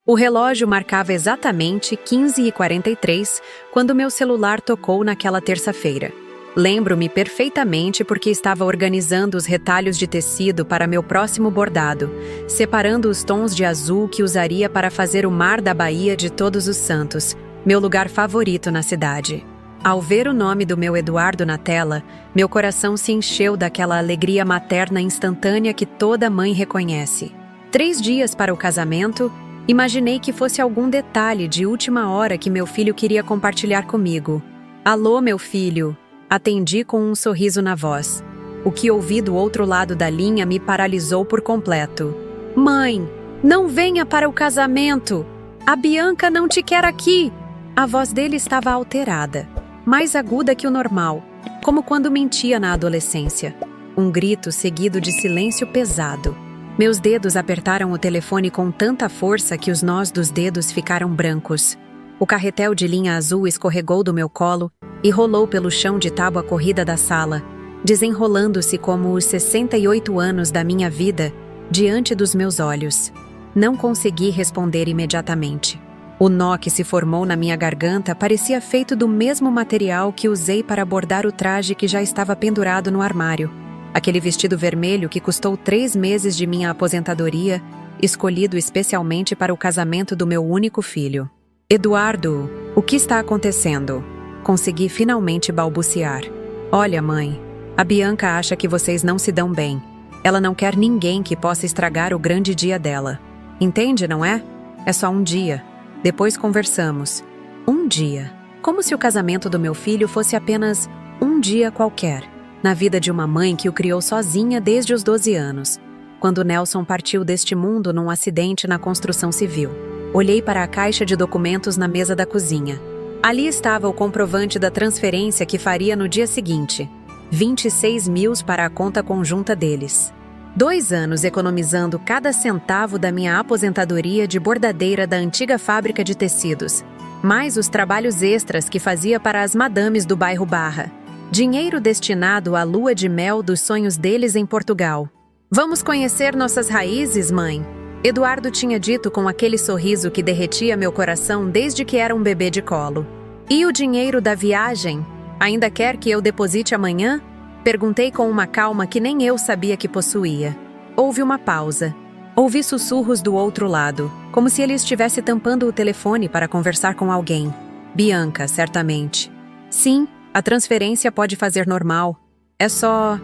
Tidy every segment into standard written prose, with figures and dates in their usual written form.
O relógio marcava exatamente 15h43 quando meu celular tocou naquela terça-feira. Lembro-me perfeitamente porque estava organizando os retalhos de tecido para meu próximo bordado, separando os tons de azul que usaria para fazer o Mar da Baía de Todos os Santos, meu lugar favorito na cidade. Ao ver o nome do meu Eduardo na tela, meu coração se encheu daquela alegria materna instantânea que toda mãe reconhece. 3 dias para o casamento, imaginei que fosse algum detalhe de última hora que meu filho queria compartilhar comigo. "Alô, meu filho!" Atendi com um sorriso na voz. O que ouvi do outro lado da linha me paralisou por completo. "Mãe, não venha para o casamento! A Bianca não te quer aqui!" A voz dele estava alterada, mais aguda que o normal, como quando mentia na adolescência. Um grito seguido de silêncio pesado. Meus dedos apertaram o telefone com tanta força que os nós dos dedos ficaram brancos. O carretel de linha azul escorregou do meu colo e rolou pelo chão de tábua corrida da sala, desenrolando-se como os 68 anos da minha vida diante dos meus olhos. Não consegui responder imediatamente. O nó que se formou na minha garganta parecia feito do mesmo material que usei para bordar o traje que já estava pendurado no armário. Aquele vestido vermelho que custou 3 meses de minha aposentadoria, escolhido especialmente para o casamento do meu único filho. "Eduardo, o que está acontecendo?" Consegui finalmente balbuciar. "Olha, mãe, a Bianca acha que vocês não se dão bem. Ela não quer ninguém que possa estragar o grande dia dela. Entende, não é? É só um dia. Depois conversamos." Um dia. Como se o casamento do meu filho fosse apenas um dia qualquer, na vida de uma mãe que o criou sozinha desde os 12 anos, quando Nelson partiu deste mundo num acidente na construção civil. Olhei para a caixa de documentos na mesa da cozinha. Ali estava o comprovante da transferência que faria no dia seguinte. 26 mil para a conta conjunta deles. 2 anos economizando cada centavo da minha aposentadoria de bordadeira da antiga fábrica de tecidos, mais os trabalhos extras que fazia para as madames do bairro Barra. Dinheiro destinado à lua de mel dos sonhos deles em Portugal. "Vamos conhecer nossas raízes, mãe?" Eduardo tinha dito com aquele sorriso que derretia meu coração desde que era um bebê de colo. "E o dinheiro da viagem? Ainda quer que eu deposite amanhã?" Perguntei com uma calma que nem eu sabia que possuía. Houve uma pausa. Ouvi sussurros do outro lado, como se ele estivesse tampando o telefone para conversar com alguém. "Bianca, certamente." "Sim, a transferência pode fazer normal. É só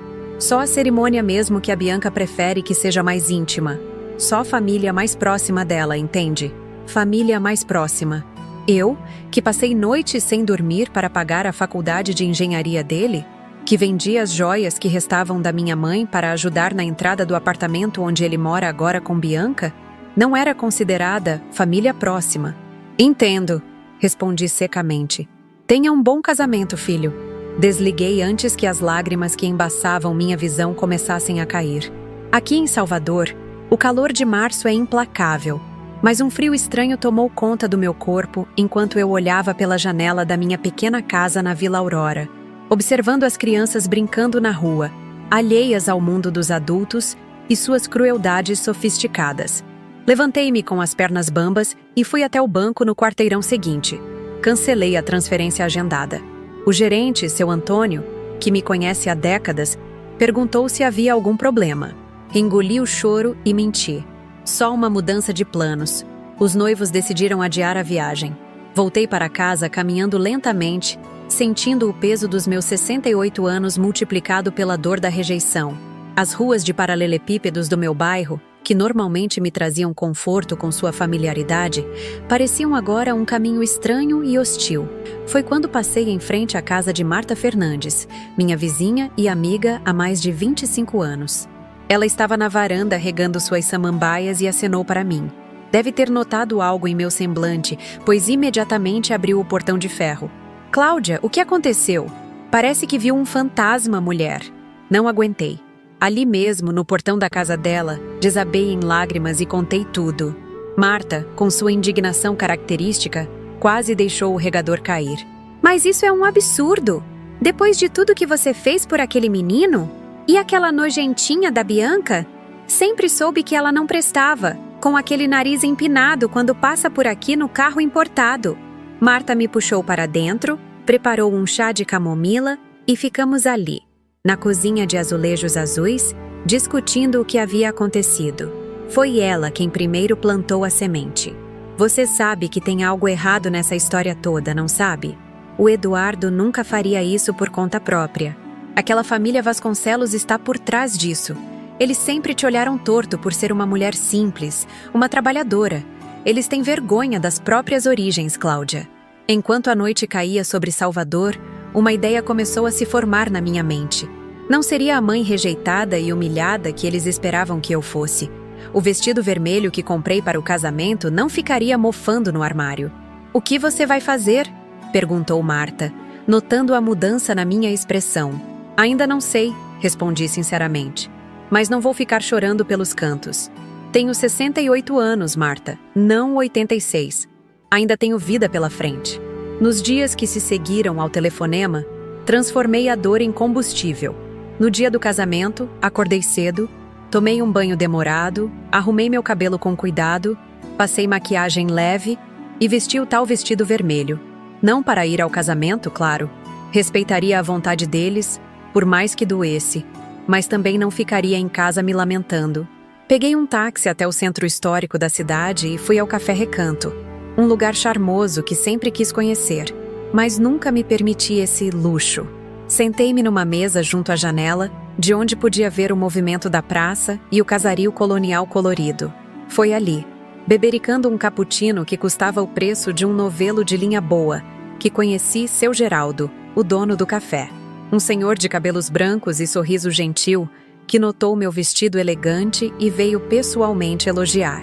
a cerimônia mesmo que a Bianca prefere que seja mais íntima. Só família mais próxima dela, entende? Família mais próxima. Eu, que passei noites sem dormir para pagar a faculdade de engenharia dele, que vendi as joias que restavam da minha mãe para ajudar na entrada do apartamento onde ele mora agora com Bianca, não era considerada família próxima." "Entendo", respondi secamente. "Tenha um bom casamento, filho." Desliguei antes que as lágrimas que embaçavam minha visão começassem a cair. Aqui em Salvador, o calor de março é implacável, mas um frio estranho tomou conta do meu corpo enquanto eu olhava pela janela da minha pequena casa na Vila Aurora, observando as crianças brincando na rua, alheias ao mundo dos adultos e suas crueldades sofisticadas. Levantei-me com as pernas bambas e fui até o banco no quarteirão seguinte. Cancelei a transferência agendada. O gerente, seu Antônio, que me conhece há décadas, perguntou se havia algum problema. Engoli o choro e menti. Só uma mudança de planos. Os noivos decidiram adiar a viagem. Voltei para casa caminhando lentamente, sentindo o peso dos meus 68 anos multiplicado pela dor da rejeição. As ruas de paralelepípedos do meu bairro, que normalmente me traziam conforto com sua familiaridade, pareciam agora um caminho estranho e hostil. Foi quando passei em frente à casa de Marta Fernandes, minha vizinha e amiga há mais de 25 anos. Ela estava na varanda regando suas samambaias e acenou para mim. Deve ter notado algo em meu semblante, pois imediatamente abriu o portão de ferro. "Cláudia, o que aconteceu? Parece que viu um fantasma, mulher." Não aguentei. Ali mesmo, no portão da casa dela, desabei em lágrimas e contei tudo. Marta, com sua indignação característica, quase deixou o regador cair. "Mas isso é um absurdo! Depois de tudo que você fez por aquele menino? E aquela nojentinha da Bianca? Sempre soube que ela não prestava. com aquele nariz empinado quando passa por aqui no carro importado. Marta me puxou para dentro, preparou um chá de camomila e ficamos ali, na cozinha de azulejos azuis, discutindo o que havia acontecido. Foi ela quem primeiro plantou a semente. Você sabe que tem algo errado nessa história toda, não sabe? O Eduardo nunca faria isso por conta própria. Aquela família Vasconcelos está por trás disso. Eles sempre te olharam torto por ser uma mulher simples, uma trabalhadora. Eles têm vergonha das próprias origens, Cláudia. Enquanto a noite caía sobre Salvador, uma ideia começou a se formar na minha mente. Não seria a mãe rejeitada e humilhada que eles esperavam que eu fosse. O vestido vermelho que comprei para o casamento não ficaria mofando no armário. "O que você vai fazer?" perguntou Marta, notando a mudança na minha expressão. "Ainda não sei", respondi sinceramente. "Mas não vou ficar chorando pelos cantos. Tenho 68 anos, Marta, não 86. Ainda tenho vida pela frente." Nos dias que se seguiram ao telefonema, transformei a dor em combustível. No dia do casamento, acordei cedo, tomei um banho demorado, arrumei meu cabelo com cuidado, passei maquiagem leve e vesti o tal vestido vermelho. Não para ir ao casamento, claro. Respeitaria a vontade deles, por mais que doesse, mas também não ficaria em casa me lamentando. Peguei um táxi até o centro histórico da cidade e fui ao Café Recanto, um lugar charmoso que sempre quis conhecer, mas nunca me permiti esse luxo. Sentei-me numa mesa junto à janela, de onde podia ver o movimento da praça e o casario colonial colorido. Foi ali, bebericando um cappuccino que custava o preço de um novelo de linha boa, que conheci seu Geraldo, o dono do café. Um senhor de cabelos brancos e sorriso gentil, que notou meu vestido elegante e veio pessoalmente elogiar.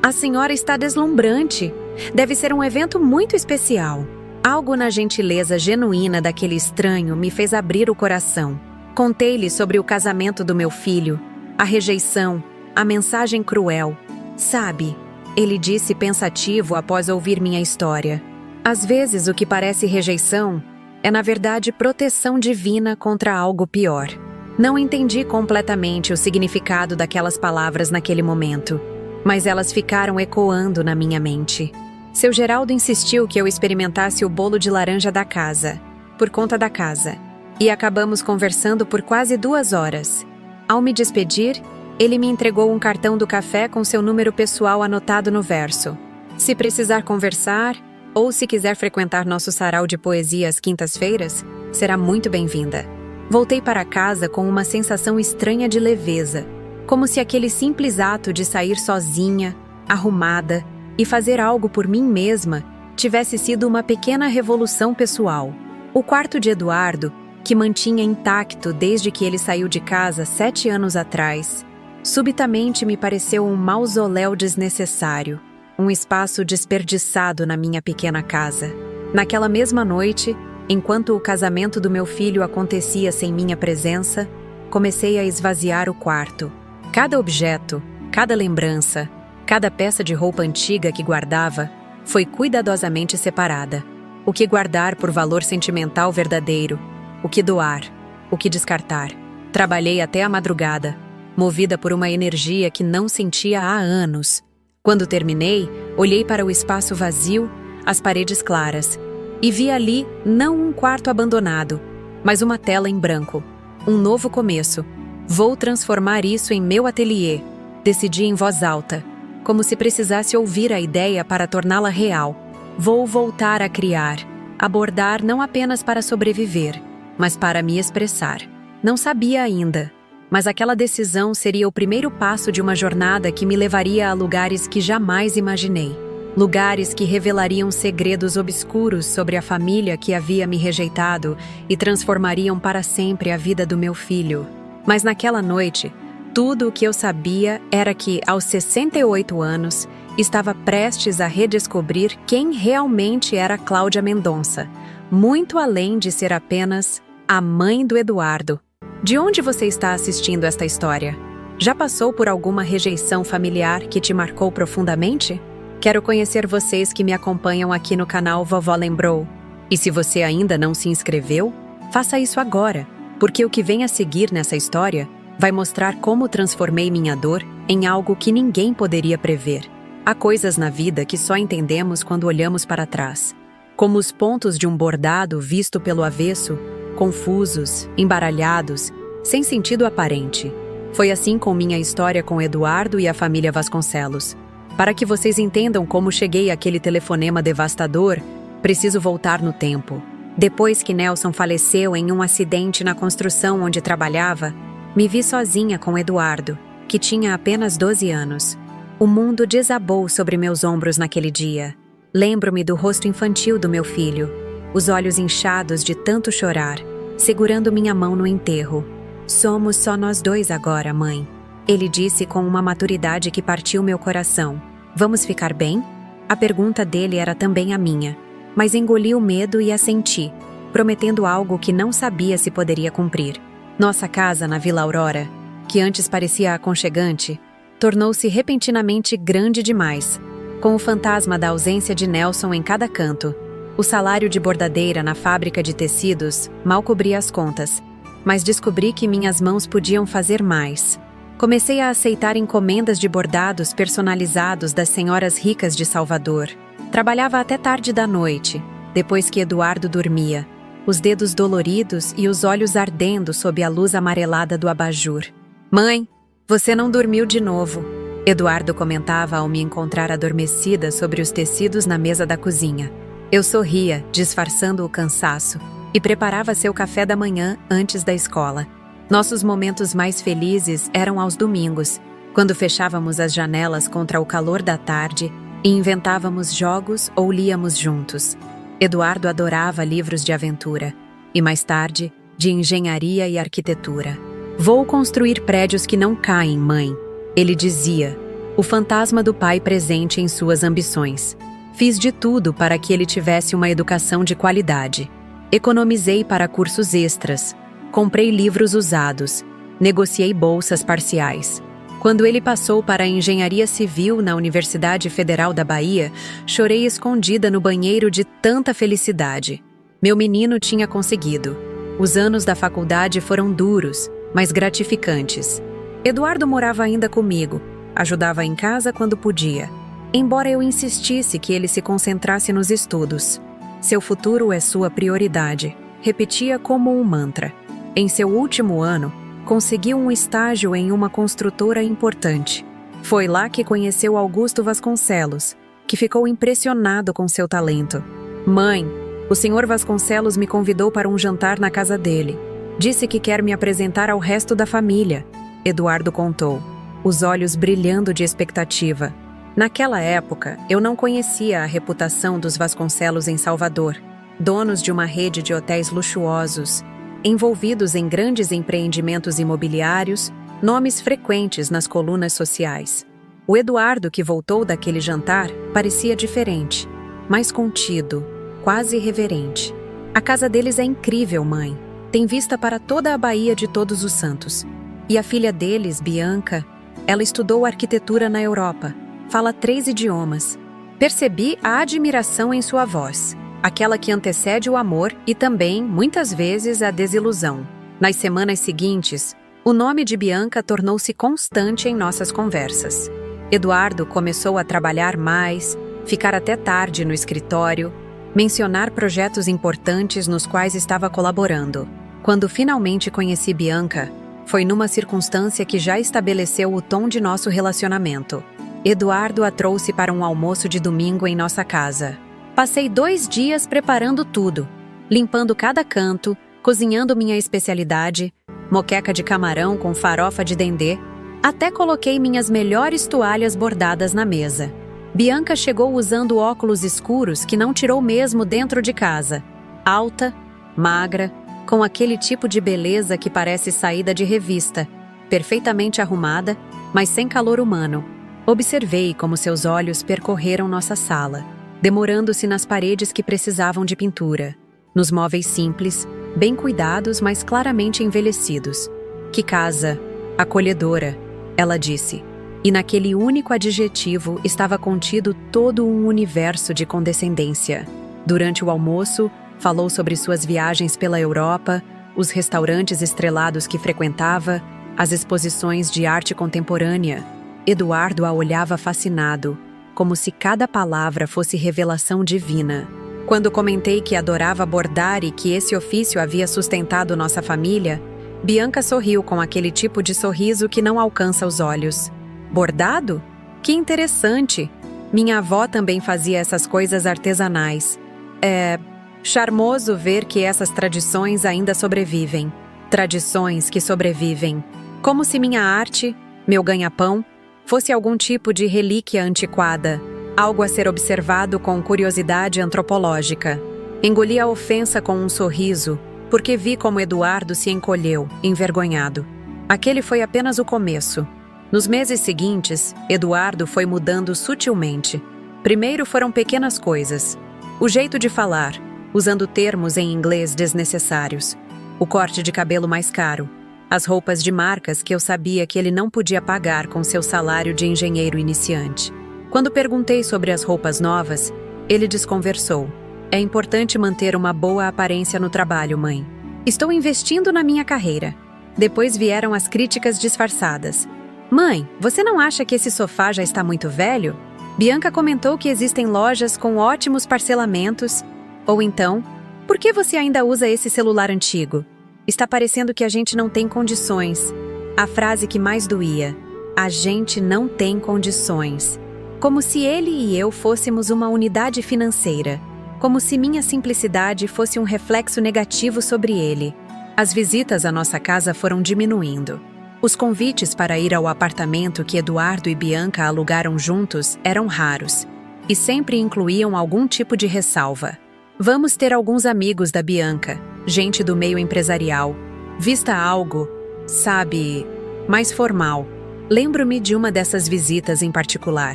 "A senhora está deslumbrante. Deve ser um evento muito especial." Algo na gentileza genuína daquele estranho me fez abrir o coração. Contei-lhe sobre o casamento do meu filho, a rejeição, a mensagem cruel. "Sabe", ele disse pensativo após ouvir minha história, "às vezes o que parece rejeição é na verdade proteção divina contra algo pior." Não entendi completamente o significado daquelas palavras naquele momento, mas elas ficaram ecoando na minha mente. Seu Geraldo insistiu que eu experimentasse o bolo de laranja da casa, por conta da casa, e acabamos conversando por quase 2 horas. Ao me despedir, ele me entregou um cartão do café com seu número pessoal anotado no verso. "Se precisar conversar, ou se quiser frequentar nosso sarau de poesia às quintas-feiras, será muito bem-vinda." Voltei para casa com uma sensação estranha de leveza, como se aquele simples ato de sair sozinha, arrumada, e fazer algo por mim mesma tivesse sido uma pequena revolução pessoal. O quarto de Eduardo, que mantinha intacto desde que ele saiu de casa 7 anos atrás, subitamente me pareceu um mausoléu desnecessário, um espaço desperdiçado na minha pequena casa. Naquela mesma noite, enquanto o casamento do meu filho acontecia sem minha presença, comecei a esvaziar o quarto. Cada objeto, cada lembrança, cada peça de roupa antiga que guardava foi cuidadosamente separada. O que guardar por valor sentimental verdadeiro, o que doar, o que descartar. Trabalhei até a madrugada, movida por uma energia que não sentia há anos. Quando terminei, olhei para o espaço vazio, as paredes claras, e vi ali não um quarto abandonado, mas uma tela em branco. Um novo começo. Vou transformar isso em meu ateliê, decidi em voz alta, como se precisasse ouvir a ideia para torná-la real. Vou voltar a criar, a bordar não apenas para sobreviver, mas para me expressar. Não sabia ainda, mas aquela decisão seria o primeiro passo de uma jornada que me levaria a lugares que jamais imaginei. Lugares que revelariam segredos obscuros sobre a família que havia me rejeitado e transformariam para sempre a vida do meu filho. Mas naquela noite, tudo o que eu sabia era que, aos 68 anos, estava prestes a redescobrir quem realmente era Cláudia Mendonça, muito além de ser apenas a mãe do Eduardo. De onde você está assistindo esta história? Já passou por alguma rejeição familiar que te marcou profundamente? Quero conhecer vocês que me acompanham aqui no canal Vovó Lembrou. E se você ainda não se inscreveu, faça isso agora, porque o que vem a seguir nessa história vai mostrar como transformei minha dor em algo que ninguém poderia prever. Há coisas na vida que só entendemos quando olhamos para trás, como os pontos de um bordado visto pelo avesso, confusos, embaralhados, sem sentido aparente. Foi assim com minha história com Eduardo e a família Vasconcelos. Para que vocês entendam como cheguei àquele telefonema devastador, preciso voltar no tempo. Depois que Nelson faleceu em um acidente na construção onde trabalhava, me vi sozinha com Eduardo, que tinha apenas 12 anos. O mundo desabou sobre meus ombros naquele dia. Lembro-me do rosto infantil do meu filho, os olhos inchados de tanto chorar, segurando minha mão no enterro. "Somos só nós dois agora, mãe", ele disse com uma maturidade que partiu meu coração. "Vamos ficar bem?" A pergunta dele era também a minha, mas engoli o medo e assenti, prometendo algo que não sabia se poderia cumprir. Nossa casa na Vila Aurora, que antes parecia aconchegante, tornou-se repentinamente grande demais, com o fantasma da ausência de Nelson em cada canto. O salário de bordadeira na fábrica de tecidos mal cobria as contas, mas descobri que minhas mãos podiam fazer mais. Comecei a aceitar encomendas de bordados personalizados das senhoras ricas de Salvador. Trabalhava até tarde da noite, depois que Eduardo dormia, os dedos doloridos e os olhos ardendo sob a luz amarelada do abajur. "Mãe, você não dormiu de novo", Eduardo comentava ao me encontrar adormecida sobre os tecidos na mesa da cozinha. Eu sorria, disfarçando o cansaço, e preparava seu café da manhã antes da escola. Nossos momentos mais felizes eram aos domingos, quando fechávamos as janelas contra o calor da tarde e inventávamos jogos ou líamos juntos. Eduardo adorava livros de aventura, e mais tarde, de engenharia e arquitetura. "Vou construir prédios que não caem, mãe", ele dizia, o fantasma do pai presente em suas ambições. Fiz de tudo para que ele tivesse uma educação de qualidade. Economizei para cursos extras, comprei livros usados, negociei bolsas parciais. Quando ele passou para a engenharia civil na Universidade Federal da Bahia, chorei escondida no banheiro de tanta felicidade. Meu menino tinha conseguido. Os anos da faculdade foram duros, mas gratificantes. Eduardo morava ainda comigo, ajudava em casa quando podia, embora eu insistisse que ele se concentrasse nos estudos. "Seu futuro é sua prioridade", repetia como um mantra. Em seu último ano, conseguiu um estágio em uma construtora importante. Foi lá que conheceu Augusto Vasconcelos, que ficou impressionado com seu talento. "Mãe, o senhor Vasconcelos me convidou para um jantar na casa dele. Disse que quer me apresentar ao resto da família", Eduardo contou, os olhos brilhando de expectativa. Naquela época, eu não conhecia a reputação dos Vasconcelos em Salvador, donos de uma rede de hotéis luxuosos, envolvidos em grandes empreendimentos imobiliários, nomes frequentes nas colunas sociais. O Eduardo, que voltou daquele jantar, parecia diferente, mais contido, quase reverente. "A casa deles é incrível, mãe. Tem vista para toda a Baía de Todos os Santos. E a filha deles, Bianca, ela estudou arquitetura na Europa. Fala 3 idiomas. Percebi a admiração em sua voz, aquela que antecede o amor e também, muitas vezes, a desilusão. Nas semanas seguintes, o nome de Bianca tornou-se constante em nossas conversas. Eduardo começou a trabalhar mais, ficar até tarde no escritório, mencionar projetos importantes nos quais estava colaborando. Quando finalmente conheci Bianca, foi numa circunstância que já estabeleceu o tom de nosso relacionamento. Eduardo a trouxe para um almoço de domingo em nossa casa. Passei 2 dias preparando tudo, limpando cada canto, cozinhando minha especialidade, moqueca de camarão com farofa de dendê, até coloquei minhas melhores toalhas bordadas na mesa. Bianca chegou usando óculos escuros que não tirou mesmo dentro de casa. Alta, magra, com aquele tipo de beleza que parece saída de revista, perfeitamente arrumada, mas sem calor humano. Observei como seus olhos percorreram nossa sala, demorando-se nas paredes que precisavam de pintura, nos móveis simples, bem cuidados, mas claramente envelhecidos. "Que casa acolhedora", ela disse, e naquele único adjetivo estava contido todo um universo de condescendência. Durante o almoço, falou sobre suas viagens pela Europa, os restaurantes estrelados que frequentava, as exposições de arte contemporânea. Eduardo a olhava fascinado, como se cada palavra fosse revelação divina. Quando comentei que adorava bordar e que esse ofício havia sustentado nossa família, Bianca sorriu com aquele tipo de sorriso que não alcança os olhos. Bordado? Que interessante! Minha avó também fazia essas coisas artesanais. É charmoso ver que essas tradições ainda sobrevivem. Tradições que sobrevivem. Como se minha arte, meu ganha-pão, fosse algum tipo de relíquia antiquada, algo a ser observado com curiosidade antropológica. Engoli a ofensa com um sorriso, porque vi como Eduardo se encolheu, envergonhado. Aquele foi apenas o começo. Nos meses seguintes, Eduardo foi mudando sutilmente. Primeiro foram pequenas coisas. O jeito de falar, usando termos em inglês desnecessários. O corte de cabelo mais caro. As roupas de marcas que eu sabia que ele não podia pagar com seu salário de engenheiro iniciante. Quando perguntei sobre as roupas novas, ele desconversou. É importante manter uma boa aparência no trabalho, mãe. Estou investindo na minha carreira. Depois vieram as críticas disfarçadas. Mãe, você não acha que esse sofá já está muito velho? Bianca comentou que existem lojas com ótimos parcelamentos. Ou então, por que você ainda usa esse celular antigo? Está parecendo que a gente não tem condições. A frase que mais doía. A gente não tem condições. Como se ele e eu fôssemos uma unidade financeira. Como se minha simplicidade fosse um reflexo negativo sobre ele. As visitas à nossa casa foram diminuindo. Os convites para ir ao apartamento que Eduardo e Bianca alugaram juntos eram raros. E sempre incluíam algum tipo de ressalva. Vamos ter alguns amigos da Bianca. Gente do meio empresarial, vista algo, sabe, mais formal. Lembro-me de uma dessas visitas em particular.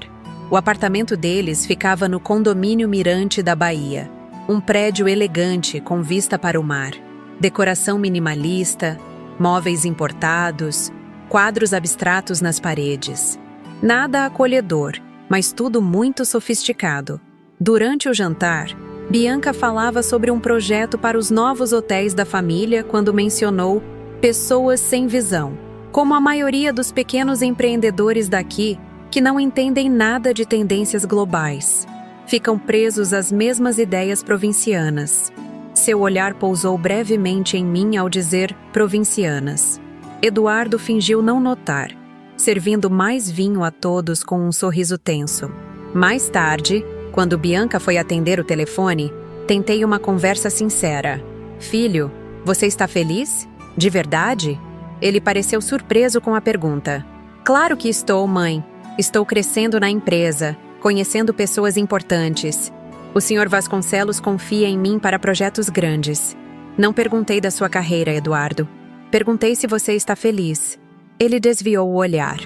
O apartamento deles ficava no condomínio Mirante da Bahia, um prédio elegante com vista para o mar. Decoração minimalista, móveis importados, quadros abstratos nas paredes. Nada acolhedor, mas tudo muito sofisticado. Durante o jantar, Bianca falava sobre um projeto para os novos hotéis da família quando mencionou pessoas sem visão, como a maioria dos pequenos empreendedores daqui que não entendem nada de tendências globais. Ficam presos às mesmas ideias provincianas. Seu olhar pousou brevemente em mim ao dizer provincianas. Eduardo fingiu não notar, servindo mais vinho a todos com um sorriso tenso. Mais tarde, quando Bianca foi atender o telefone, tentei uma conversa sincera. Filho, você está feliz? De verdade? Ele pareceu surpreso com a pergunta. Claro que estou, mãe. Estou crescendo na empresa, conhecendo pessoas importantes. O Sr. Vasconcelos confia em mim para projetos grandes. Não perguntei da sua carreira, Eduardo. Perguntei se você está feliz. Ele desviou o olhar.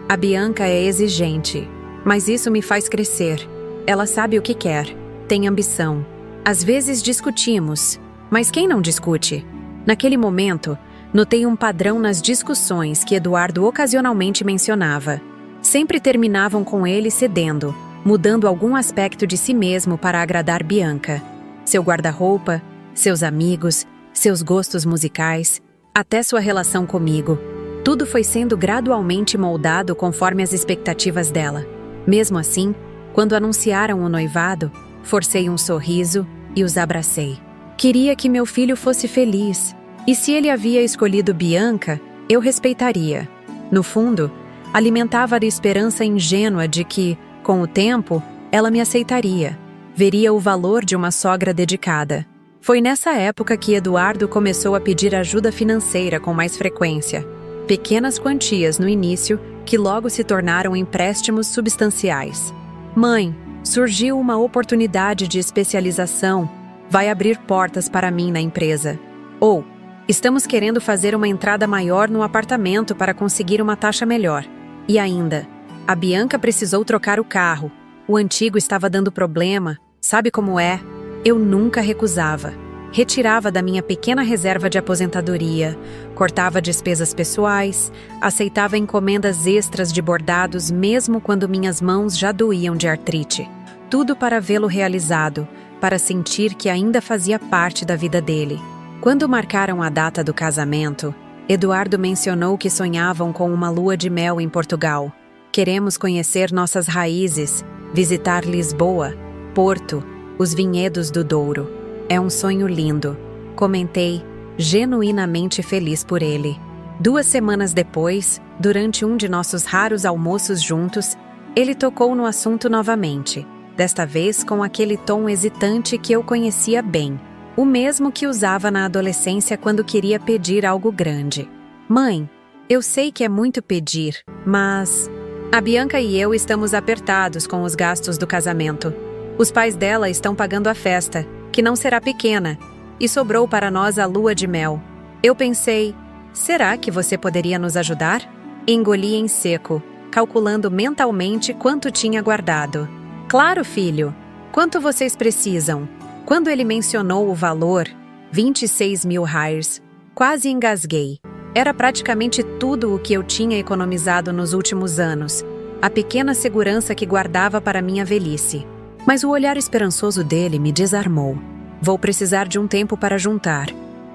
A Bianca é exigente, mas isso me faz crescer. Ela sabe o que quer, tem ambição. Às vezes discutimos, mas quem não discute? Naquele momento, notei um padrão nas discussões que Eduardo ocasionalmente mencionava. Sempre terminavam com ele cedendo, mudando algum aspecto de si mesmo para agradar Bianca. Seu guarda-roupa, seus amigos, seus gostos musicais, até sua relação comigo. Tudo foi sendo gradualmente moldado conforme as expectativas dela. Mesmo assim, quando anunciaram o noivado, forcei um sorriso e os abracei. Queria que meu filho fosse feliz, e se ele havia escolhido Bianca, eu respeitaria. No fundo, alimentava a esperança ingênua de que, com o tempo, ela me aceitaria. Veria o valor de uma sogra dedicada. Foi nessa época que Eduardo começou a pedir ajuda financeira com mais frequência. Pequenas quantias no início, que logo se tornaram empréstimos substanciais. Mãe, surgiu uma oportunidade de especialização. Vai abrir portas para mim na empresa. Ou, estamos querendo fazer uma entrada maior no apartamento para conseguir uma taxa melhor. E ainda, a Bianca precisou trocar o carro. O antigo estava dando problema. Sabe como é? Eu nunca recusava. Retirava da minha pequena reserva de aposentadoria, cortava despesas pessoais, aceitava encomendas extras de bordados mesmo quando minhas mãos já doíam de artrite. Tudo para vê-lo realizado, para sentir que ainda fazia parte da vida dele. Quando marcaram a data do casamento, Eduardo mencionou que sonhavam com uma lua de mel em Portugal. Queremos conhecer nossas raízes, visitar Lisboa, Porto, os vinhedos do Douro. É um sonho lindo, comentei, genuinamente feliz por ele. 2 semanas depois, durante um de nossos raros almoços juntos, ele tocou no assunto novamente, desta vez com aquele tom hesitante que eu conhecia bem, o mesmo que usava na adolescência quando queria pedir algo grande. Mãe, eu sei que é muito pedir, mas... A Bianca e eu estamos apertados com os gastos do casamento. Os pais dela estão pagando a festa, que não será pequena, e sobrou para nós a lua de mel. Eu pensei, será que você poderia nos ajudar? Engoli em seco, calculando mentalmente quanto tinha guardado. Claro, filho. Quanto vocês precisam? Quando ele mencionou o valor, 26 mil reais, quase engasguei. Era praticamente tudo o que eu tinha economizado nos últimos anos, a pequena segurança que guardava para minha velhice. Mas o olhar esperançoso dele me desarmou. Vou precisar de um tempo para juntar,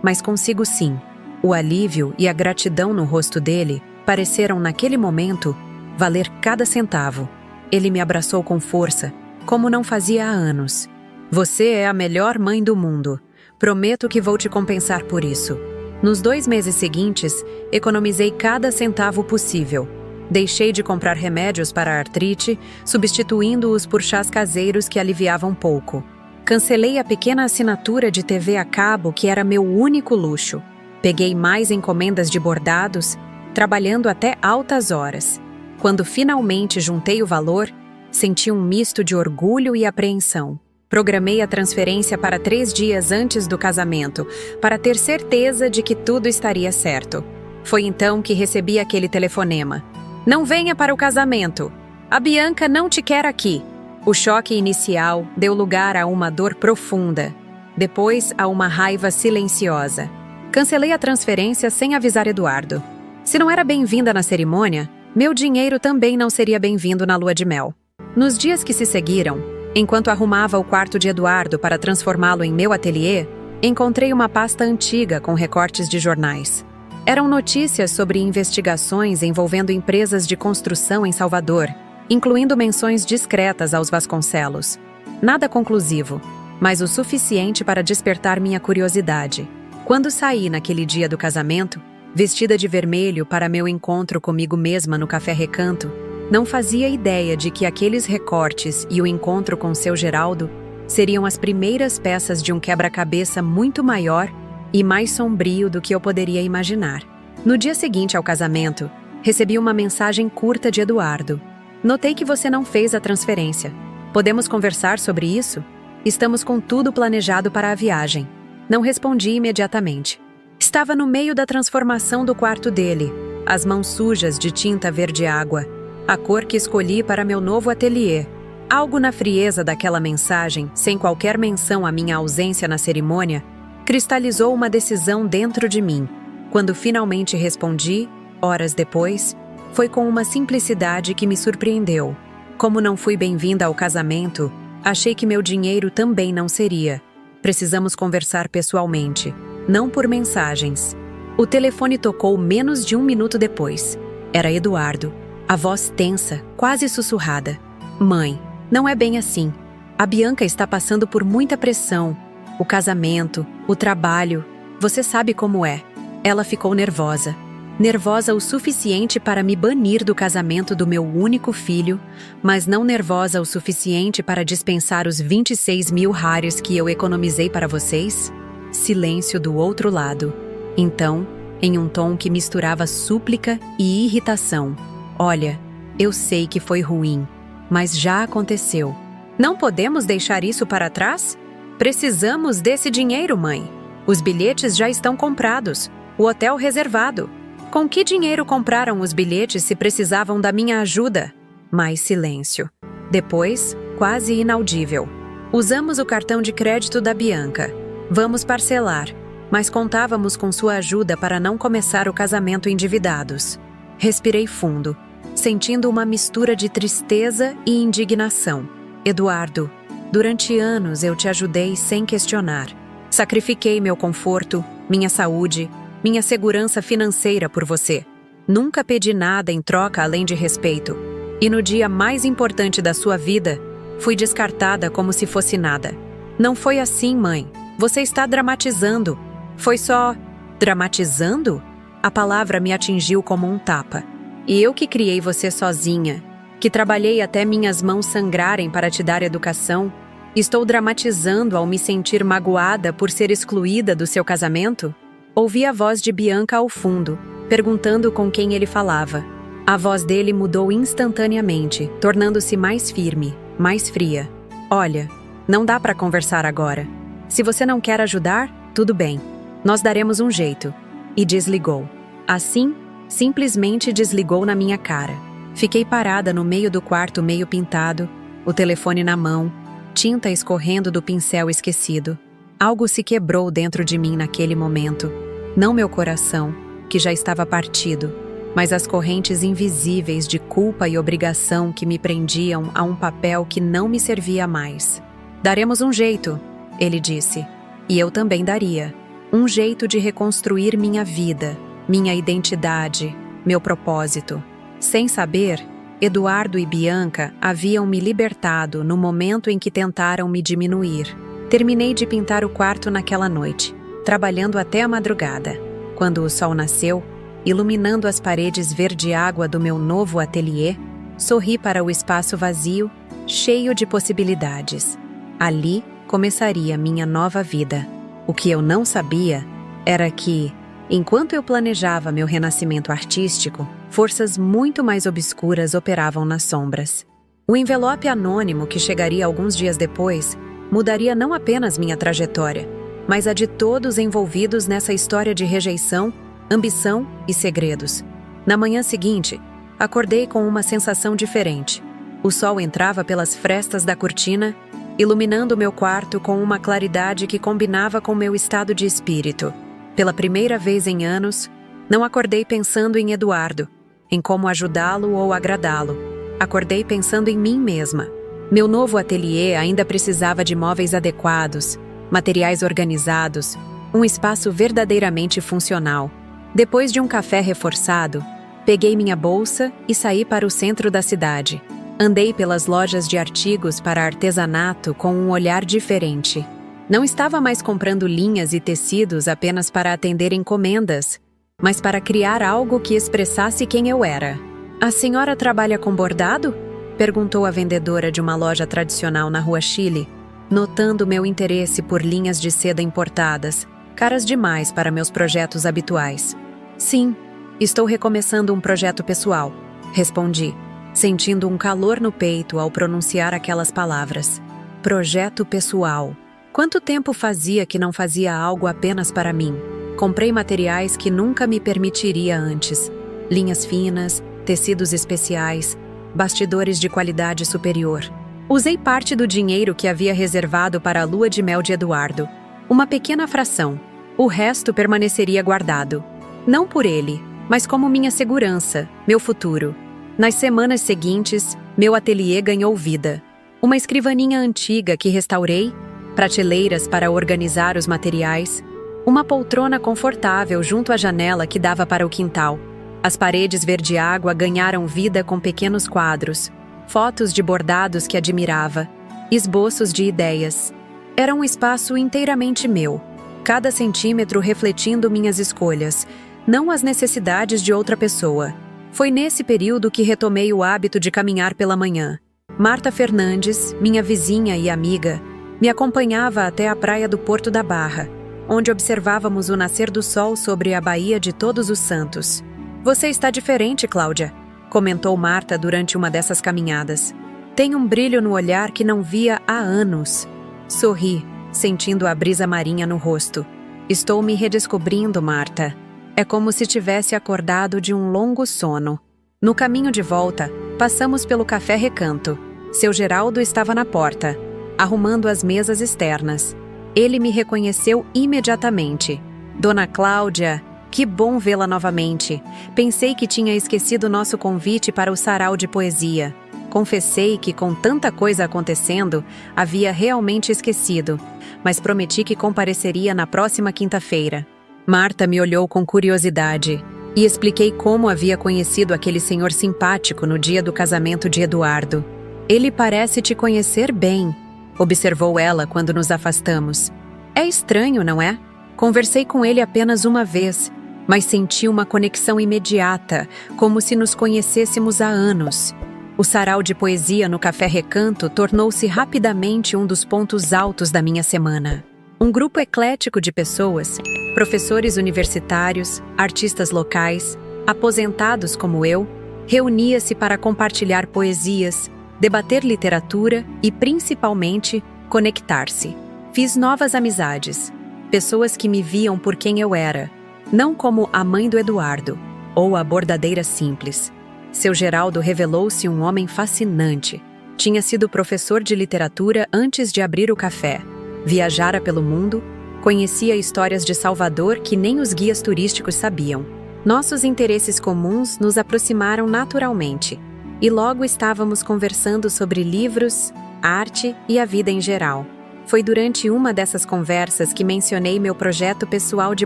mas consigo sim. O alívio e a gratidão no rosto dele pareceram, naquele momento, valer cada centavo. Ele me abraçou com força, como não fazia há anos. Você é a melhor mãe do mundo. Prometo que vou te compensar por isso. Nos 2 meses seguintes, economizei cada centavo possível. Deixei de comprar remédios para a artrite, substituindo-os por chás caseiros que aliviavam pouco. Cancelei a pequena assinatura de TV a cabo que era meu único luxo. Peguei mais encomendas de bordados, trabalhando até altas horas. Quando finalmente juntei o valor, senti um misto de orgulho e apreensão. Programei a transferência para 3 dias antes do casamento, para ter certeza de que tudo estaria certo. Foi então que recebi aquele telefonema. Não venha para o casamento. A Bianca não te quer aqui. O choque inicial deu lugar a uma dor profunda. Depois, a uma raiva silenciosa. Cancelei a transferência sem avisar Eduardo. Se não era bem-vinda na cerimônia, meu dinheiro também não seria bem-vindo na lua de mel. Nos dias que se seguiram, enquanto arrumava o quarto de Eduardo para transformá-lo em meu ateliê, encontrei uma pasta antiga com recortes de jornais. Eram notícias sobre investigações envolvendo empresas de construção em Salvador, incluindo menções discretas aos Vasconcelos. Nada conclusivo, mas o suficiente para despertar minha curiosidade. Quando saí naquele dia do casamento, vestida de vermelho para meu encontro comigo mesma no Café Recanto, não fazia ideia de que aqueles recortes e o encontro com seu Geraldo seriam as primeiras peças de um quebra-cabeça muito maior e mais sombrio do que eu poderia imaginar. No dia seguinte ao casamento, recebi uma mensagem curta de Eduardo. Notei que você não fez a transferência. Podemos conversar sobre isso? Estamos com tudo planejado para a viagem. Não respondi imediatamente. Estava no meio da transformação do quarto dele, as mãos sujas de tinta verde-água, a cor que escolhi para meu novo ateliê. Algo na frieza daquela mensagem, sem qualquer menção à minha ausência na cerimônia, cristalizou uma decisão dentro de mim. Quando finalmente respondi, horas depois, foi com uma simplicidade que me surpreendeu. Como não fui bem-vinda ao casamento, achei que meu dinheiro também não seria. Precisamos conversar pessoalmente, não por mensagens. O telefone tocou menos de 1 minuto depois. Era Eduardo, a voz tensa, quase sussurrada. Mãe, não é bem assim. A Bianca está passando por muita pressão. O casamento, o trabalho, você sabe como é. Ela ficou nervosa. Nervosa o suficiente para me banir do casamento do meu único filho, mas não nervosa o suficiente para dispensar os 26 mil reais que eu economizei para vocês? Silêncio do outro lado. Então, em um tom que misturava súplica e irritação. Olha, eu sei que foi ruim, mas já aconteceu. Não podemos deixar isso para trás? Precisamos desse dinheiro, mãe. Os bilhetes já estão comprados, o hotel reservado. Com que dinheiro compraram os bilhetes se precisavam da minha ajuda? Mais silêncio. Depois, quase inaudível. Usamos o cartão de crédito da Bianca. Vamos parcelar, mas contávamos com sua ajuda para não começar o casamento endividados. Respirei fundo, sentindo uma mistura de tristeza e indignação. Eduardo, durante anos eu te ajudei sem questionar. Sacrifiquei meu conforto, minha saúde, minha segurança financeira por você. Nunca pedi nada em troca além de respeito. E no dia mais importante da sua vida, fui descartada como se fosse nada. Não foi assim, mãe. Você está dramatizando. Foi só... Dramatizando? A palavra me atingiu como um tapa. E eu que criei você sozinha, que trabalhei até minhas mãos sangrarem para te dar educação, estou dramatizando ao me sentir magoada por ser excluída do seu casamento? Ouvi a voz de Bianca ao fundo, perguntando com quem ele falava. A voz dele mudou instantaneamente, tornando-se mais firme, mais fria. Olha, não dá para conversar agora. Se você não quer ajudar, tudo bem. Nós daremos um jeito. E desligou. Assim, simplesmente desligou na minha cara. Fiquei parada no meio do quarto meio pintado, o telefone na mão, tinta escorrendo do pincel esquecido. Algo se quebrou dentro de mim naquele momento. Não meu coração, que já estava partido, mas as correntes invisíveis de culpa e obrigação que me prendiam a um papel que não me servia mais. Daremos um jeito, ele disse. E eu também daria. Um jeito de reconstruir minha vida, minha identidade, meu propósito. Sem saber, Eduardo e Bianca haviam me libertado no momento em que tentaram me diminuir. Terminei de pintar o quarto naquela noite, trabalhando até a madrugada. Quando o sol nasceu, iluminando as paredes verde-água do meu novo ateliê, sorri para o espaço vazio, cheio de possibilidades. Ali começaria minha nova vida. O que eu não sabia era que, enquanto eu planejava meu renascimento artístico, forças muito mais obscuras operavam nas sombras. O envelope anônimo que chegaria alguns dias depois mudaria não apenas minha trajetória, mas a de todos envolvidos nessa história de rejeição, ambição e segredos. Na manhã seguinte, acordei com uma sensação diferente. O sol entrava pelas frestas da cortina, iluminando meu quarto com uma claridade que combinava com meu estado de espírito. Pela primeira vez em anos, não acordei pensando em Eduardo, em como ajudá-lo ou agradá-lo. Acordei pensando em mim mesma. Meu novo ateliê ainda precisava de móveis adequados, materiais organizados, um espaço verdadeiramente funcional. Depois de um café reforçado, peguei minha bolsa e saí para o centro da cidade. Andei pelas lojas de artigos para artesanato com um olhar diferente. Não estava mais comprando linhas e tecidos apenas para atender encomendas, mas para criar algo que expressasse quem eu era. "A senhora trabalha com bordado?" perguntou a vendedora de uma loja tradicional na Rua Chile, notando meu interesse por linhas de seda importadas, caras demais para meus projetos habituais. "Sim, estou recomeçando um projeto pessoal", respondi, sentindo um calor no peito ao pronunciar aquelas palavras. Projeto pessoal. Quanto tempo fazia que não fazia algo apenas para mim? Comprei materiais que nunca me permitiria antes. Linhas finas, tecidos especiais, bastidores de qualidade superior. Usei parte do dinheiro que havia reservado para a lua de mel de Eduardo. Uma pequena fração. O resto permaneceria guardado. Não por ele, mas como minha segurança, meu futuro. Nas semanas seguintes, meu ateliê ganhou vida. Uma escrivaninha antiga que restaurei, prateleiras para organizar os materiais, uma poltrona confortável junto à janela que dava para o quintal. As paredes verde-água ganharam vida com pequenos quadros, fotos de bordados que admirava, esboços de ideias. Era um espaço inteiramente meu, cada centímetro refletindo minhas escolhas, não as necessidades de outra pessoa. Foi nesse período que retomei o hábito de caminhar pela manhã. Marta Fernandes, minha vizinha e amiga, me acompanhava até a praia do Porto da Barra, onde observávamos o nascer do sol sobre a Baía de Todos os Santos. "Você está diferente, Cláudia", comentou Marta durante uma dessas caminhadas. "Tem um brilho no olhar que não via há anos." Sorri, sentindo a brisa marinha no rosto. "Estou me redescobrindo, Marta. É como se tivesse acordado de um longo sono." No caminho de volta, passamos pelo Café Recanto. Seu Geraldo estava na porta, arrumando as mesas externas. Ele me reconheceu imediatamente. "Dona Cláudia, que bom vê-la novamente. Pensei que tinha esquecido nosso convite para o sarau de poesia." Confessei que, com tanta coisa acontecendo, havia realmente esquecido, mas prometi que compareceria na próxima quinta-feira. Marta me olhou com curiosidade. e expliquei como havia conhecido aquele senhor simpático no dia do casamento de Eduardo. Ele parece te conhecer bem, observou ela quando nos afastamos. É estranho, não é? Conversei com ele apenas uma vez, mas senti uma conexão imediata, como se nos conhecêssemos há anos. O sarau de poesia no Café Recanto tornou-se rapidamente um dos pontos altos da minha semana. Um grupo eclético de pessoas, professores universitários, artistas locais, aposentados como eu, reunia-se para compartilhar poesias, debater literatura e, principalmente, conectar-se. Fiz novas amizades, pessoas que me viam por quem eu era, não como a mãe do Eduardo, ou a bordadeira simples. Seu Geraldo revelou-se um homem fascinante. Tinha sido professor de literatura antes de abrir o café. Viajara pelo mundo, conhecia histórias de Salvador que nem os guias turísticos sabiam. Nossos interesses comuns nos aproximaram naturalmente, e logo estávamos conversando sobre livros, arte e a vida em geral. Foi durante uma dessas conversas que mencionei meu projeto pessoal de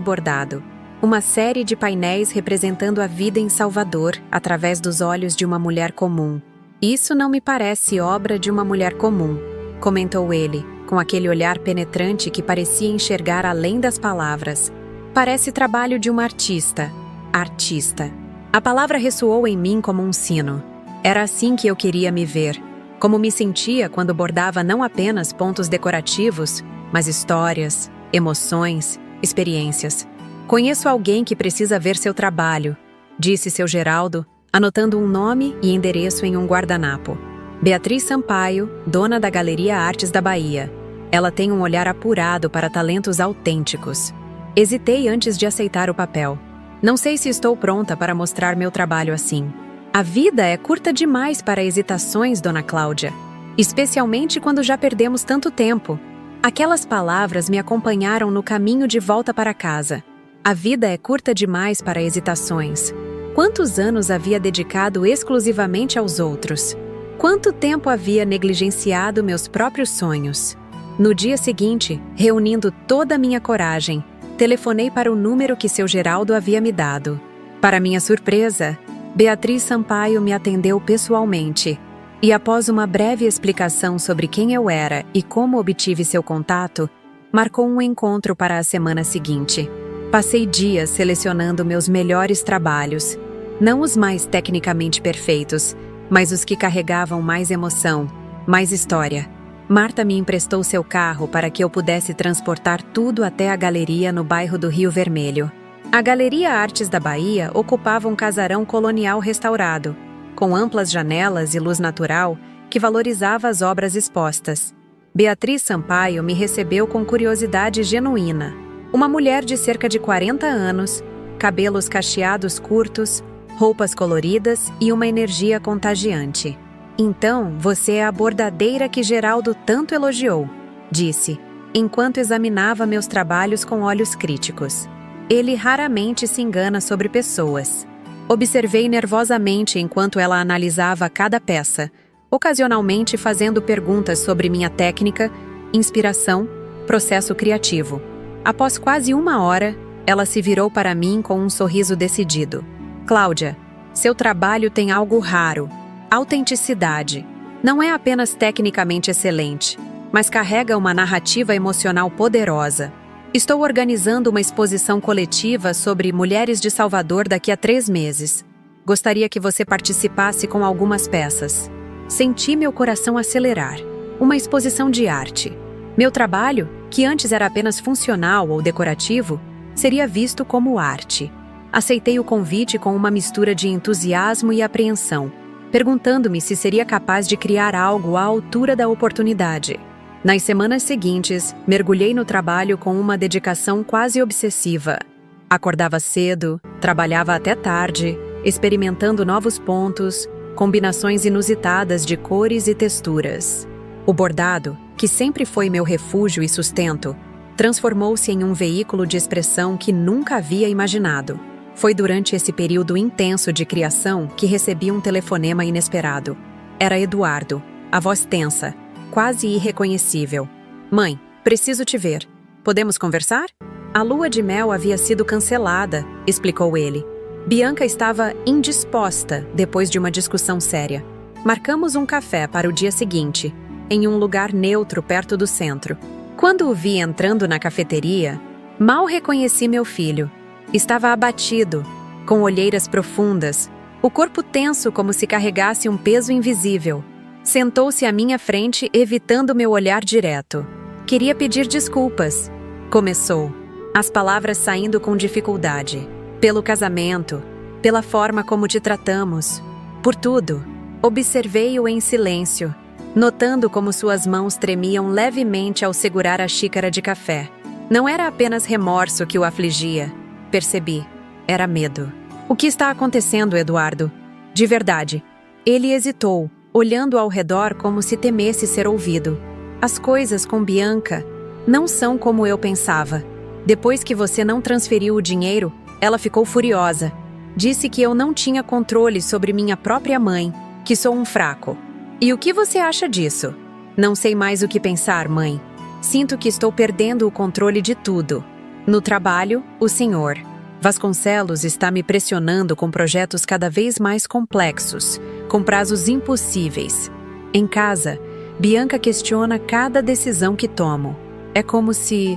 bordado, uma série de painéis representando a vida em Salvador através dos olhos de uma mulher comum. Isso não me parece obra de uma mulher comum, comentou ele, com aquele olhar penetrante que parecia enxergar além das palavras. Parece trabalho de uma artista. Artista. A palavra ressoou em mim como um sino. Era assim que eu queria me ver, como me sentia quando bordava não apenas pontos decorativos, mas histórias, emoções, experiências. Conheço alguém que precisa ver seu trabalho, disse seu Geraldo, anotando um nome e endereço em um guardanapo. Beatriz Sampaio, dona da Galeria Artes da Bahia. Ela tem um olhar apurado para talentos autênticos. Hesitei antes de aceitar o papel. Não sei se estou pronta para mostrar meu trabalho assim. A vida é curta demais para hesitações, Dona Cláudia. Especialmente quando já perdemos tanto tempo. Aquelas palavras me acompanharam no caminho de volta para casa. A vida é curta demais para hesitações. Quantos anos havia dedicado exclusivamente aos outros? Quanto tempo havia negligenciado meus próprios sonhos? No dia seguinte, reunindo toda a minha coragem, telefonei para o número que seu Geraldo havia me dado. Para minha surpresa, Beatriz Sampaio me atendeu pessoalmente. E após uma breve explicação sobre quem eu era e como obtive seu contato, marcou um encontro para a semana seguinte. Passei dias selecionando meus melhores trabalhos, não os mais tecnicamente perfeitos, mas os que carregavam mais emoção, mais história. Marta me emprestou seu carro para que eu pudesse transportar tudo até a galeria no bairro do Rio Vermelho. A Galeria Artes da Bahia ocupava um casarão colonial restaurado, com amplas janelas e luz natural que valorizava as obras expostas. Beatriz Sampaio me recebeu com curiosidade genuína. Uma mulher de cerca de 40 anos, cabelos cacheados curtos, roupas coloridas e uma energia contagiante. Então, você é a bordadeira que Geraldo tanto elogiou, disse, enquanto examinava meus trabalhos com olhos críticos. Ele raramente se engana sobre pessoas. Observei nervosamente enquanto ela analisava cada peça, ocasionalmente fazendo perguntas sobre minha técnica, inspiração, processo criativo. Após quase uma hora, ela se virou para mim com um sorriso decidido. Cláudia, seu trabalho tem algo raro, autenticidade. Não é apenas tecnicamente excelente, mas carrega uma narrativa emocional poderosa. Estou organizando uma exposição coletiva sobre mulheres de Salvador daqui a 3 meses. Gostaria que você participasse com algumas peças. Senti meu coração acelerar. Uma exposição de arte. Meu trabalho, que antes era apenas funcional ou decorativo, seria visto como arte. Aceitei o convite com uma mistura de entusiasmo e apreensão, perguntando-me se seria capaz de criar algo à altura da oportunidade. Nas semanas seguintes, mergulhei no trabalho com uma dedicação quase obsessiva. Acordava cedo, trabalhava até tarde, experimentando novos pontos, combinações inusitadas de cores e texturas. O bordado, que sempre foi meu refúgio e sustento, transformou-se em um veículo de expressão que nunca havia imaginado. Foi durante esse período intenso de criação que recebi um telefonema inesperado. Era Eduardo, a voz tensa, quase irreconhecível. Mãe, preciso te ver. Podemos conversar? A lua de mel havia sido cancelada, explicou ele. Bianca estava indisposta depois de uma discussão séria. Marcamos um café para o dia seguinte, em um lugar neutro perto do centro. Quando o vi entrando na cafeteria, mal reconheci meu filho. Estava abatido, com olheiras profundas, o corpo tenso como se carregasse um peso invisível. Sentou-se à minha frente, evitando meu olhar direto. Queria pedir desculpas. Começou, as palavras saindo com dificuldade. Pelo casamento, pela forma como te tratamos, por tudo. Observei-o em silêncio, notando como suas mãos tremiam levemente ao segurar a xícara de café. Não era apenas remorso que o afligia. Percebi. Era medo. O que está acontecendo, Eduardo? De verdade. Ele hesitou, olhando ao redor como se temesse ser ouvido. As coisas com Bianca não são como eu pensava. Depois que você não transferiu o dinheiro, ela ficou furiosa. Disse que eu não tinha controle sobre minha própria mãe, que sou um fraco. E o que você acha disso? Não sei mais o que pensar, mãe. Sinto que estou perdendo o controle de tudo. No trabalho, o senhor Vasconcelos está me pressionando com projetos cada vez mais complexos, com prazos impossíveis. Em casa, Bianca questiona cada decisão que tomo. É como se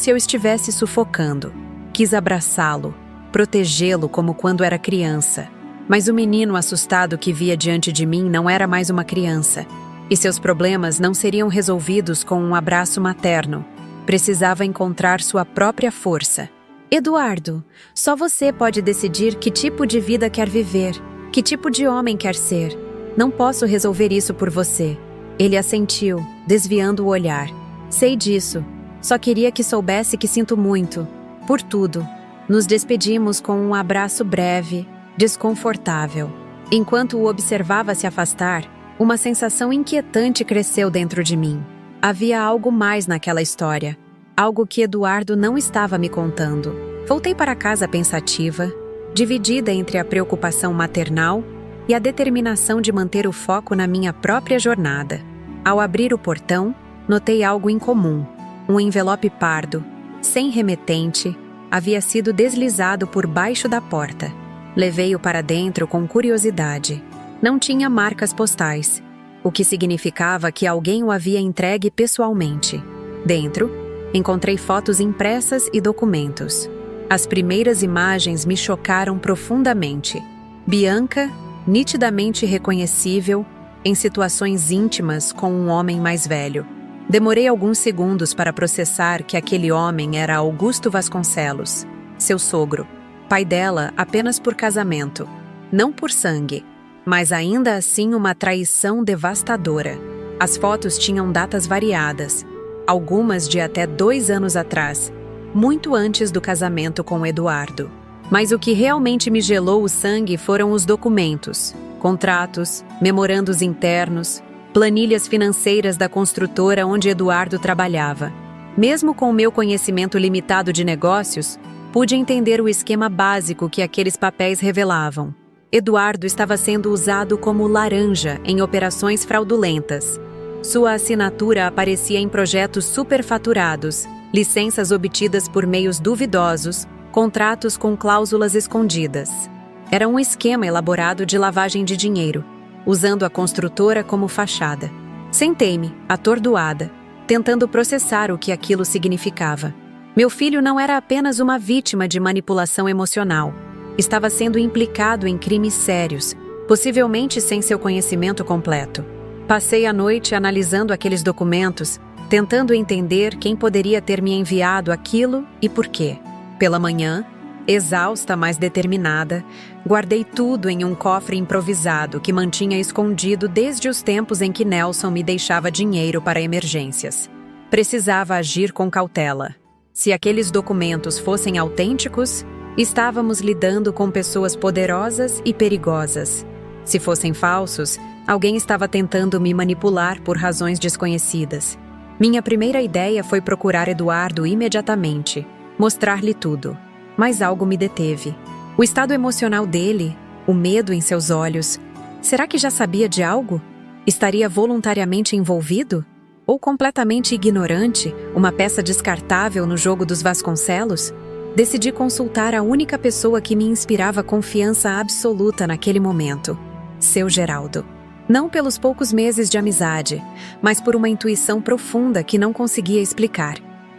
eu estivesse sufocando. Quis abraçá-lo, protegê-lo como quando era criança. Mas o menino assustado que via diante de mim não era mais uma criança. E seus problemas não seriam resolvidos com um abraço materno. Precisava encontrar sua própria força. Eduardo, só você pode decidir que tipo de vida quer viver, que tipo de homem quer ser. Não posso resolver isso por você. Ele assentiu, desviando o olhar. Sei disso. Só queria que soubesse que sinto muito. Por tudo. Nos despedimos com um abraço breve, desconfortável. Enquanto o observava se afastar, uma sensação inquietante cresceu dentro de mim. Havia algo mais naquela história. Algo que Eduardo não estava me contando. Voltei para casa pensativa, dividida entre a preocupação maternal e a determinação de manter o foco na minha própria jornada. Ao abrir o portão, notei algo incomum. Um envelope pardo, sem remetente, havia sido deslizado por baixo da porta. Levei-o para dentro com curiosidade. Não tinha marcas postais, o que significava que alguém o havia entregue pessoalmente. Dentro, encontrei fotos impressas e documentos. As primeiras imagens me chocaram profundamente. Bianca, nitidamente reconhecível, em situações íntimas com um homem mais velho. Demorei alguns segundos para processar que aquele homem era Augusto Vasconcelos, seu sogro, pai dela apenas por casamento, não por sangue, mas ainda assim uma traição devastadora. As fotos tinham datas variadas, algumas de até 2 anos atrás, muito antes do casamento com Eduardo. Mas o que realmente me gelou o sangue foram os documentos, contratos, memorandos internos, planilhas financeiras da construtora onde Eduardo trabalhava. Mesmo com o meu conhecimento limitado de negócios, pude entender o esquema básico que aqueles papéis revelavam. Eduardo estava sendo usado como laranja em operações fraudulentas. Sua assinatura aparecia em projetos superfaturados, licenças obtidas por meios duvidosos, contratos com cláusulas escondidas. Era um esquema elaborado de lavagem de dinheiro, usando a construtora como fachada. Sentei-me, atordoada, tentando processar o que aquilo significava. Meu filho não era apenas uma vítima de manipulação emocional. Estava sendo implicado em crimes sérios, possivelmente sem seu conhecimento completo. Passei a noite analisando aqueles documentos, tentando entender quem poderia ter me enviado aquilo e por quê. Pela manhã, exausta, mas determinada, guardei tudo em um cofre improvisado que mantinha escondido desde os tempos em que Nelson me deixava dinheiro para emergências. Precisava agir com cautela. Se aqueles documentos fossem autênticos, estávamos lidando com pessoas poderosas e perigosas. Se fossem falsos, alguém estava tentando me manipular por razões desconhecidas. Minha primeira ideia foi procurar Eduardo imediatamente, mostrar-lhe tudo. Mas algo me deteve. O estado emocional dele, o medo em seus olhos. Será que já sabia de algo? Estaria voluntariamente envolvido? Ou completamente ignorante, uma peça descartável no jogo dos Vasconcelos? Decidi consultar a única pessoa que me inspirava confiança absoluta naquele momento, seu Geraldo. Não pelos poucos meses de amizade, mas por uma intuição profunda que não conseguia explicar.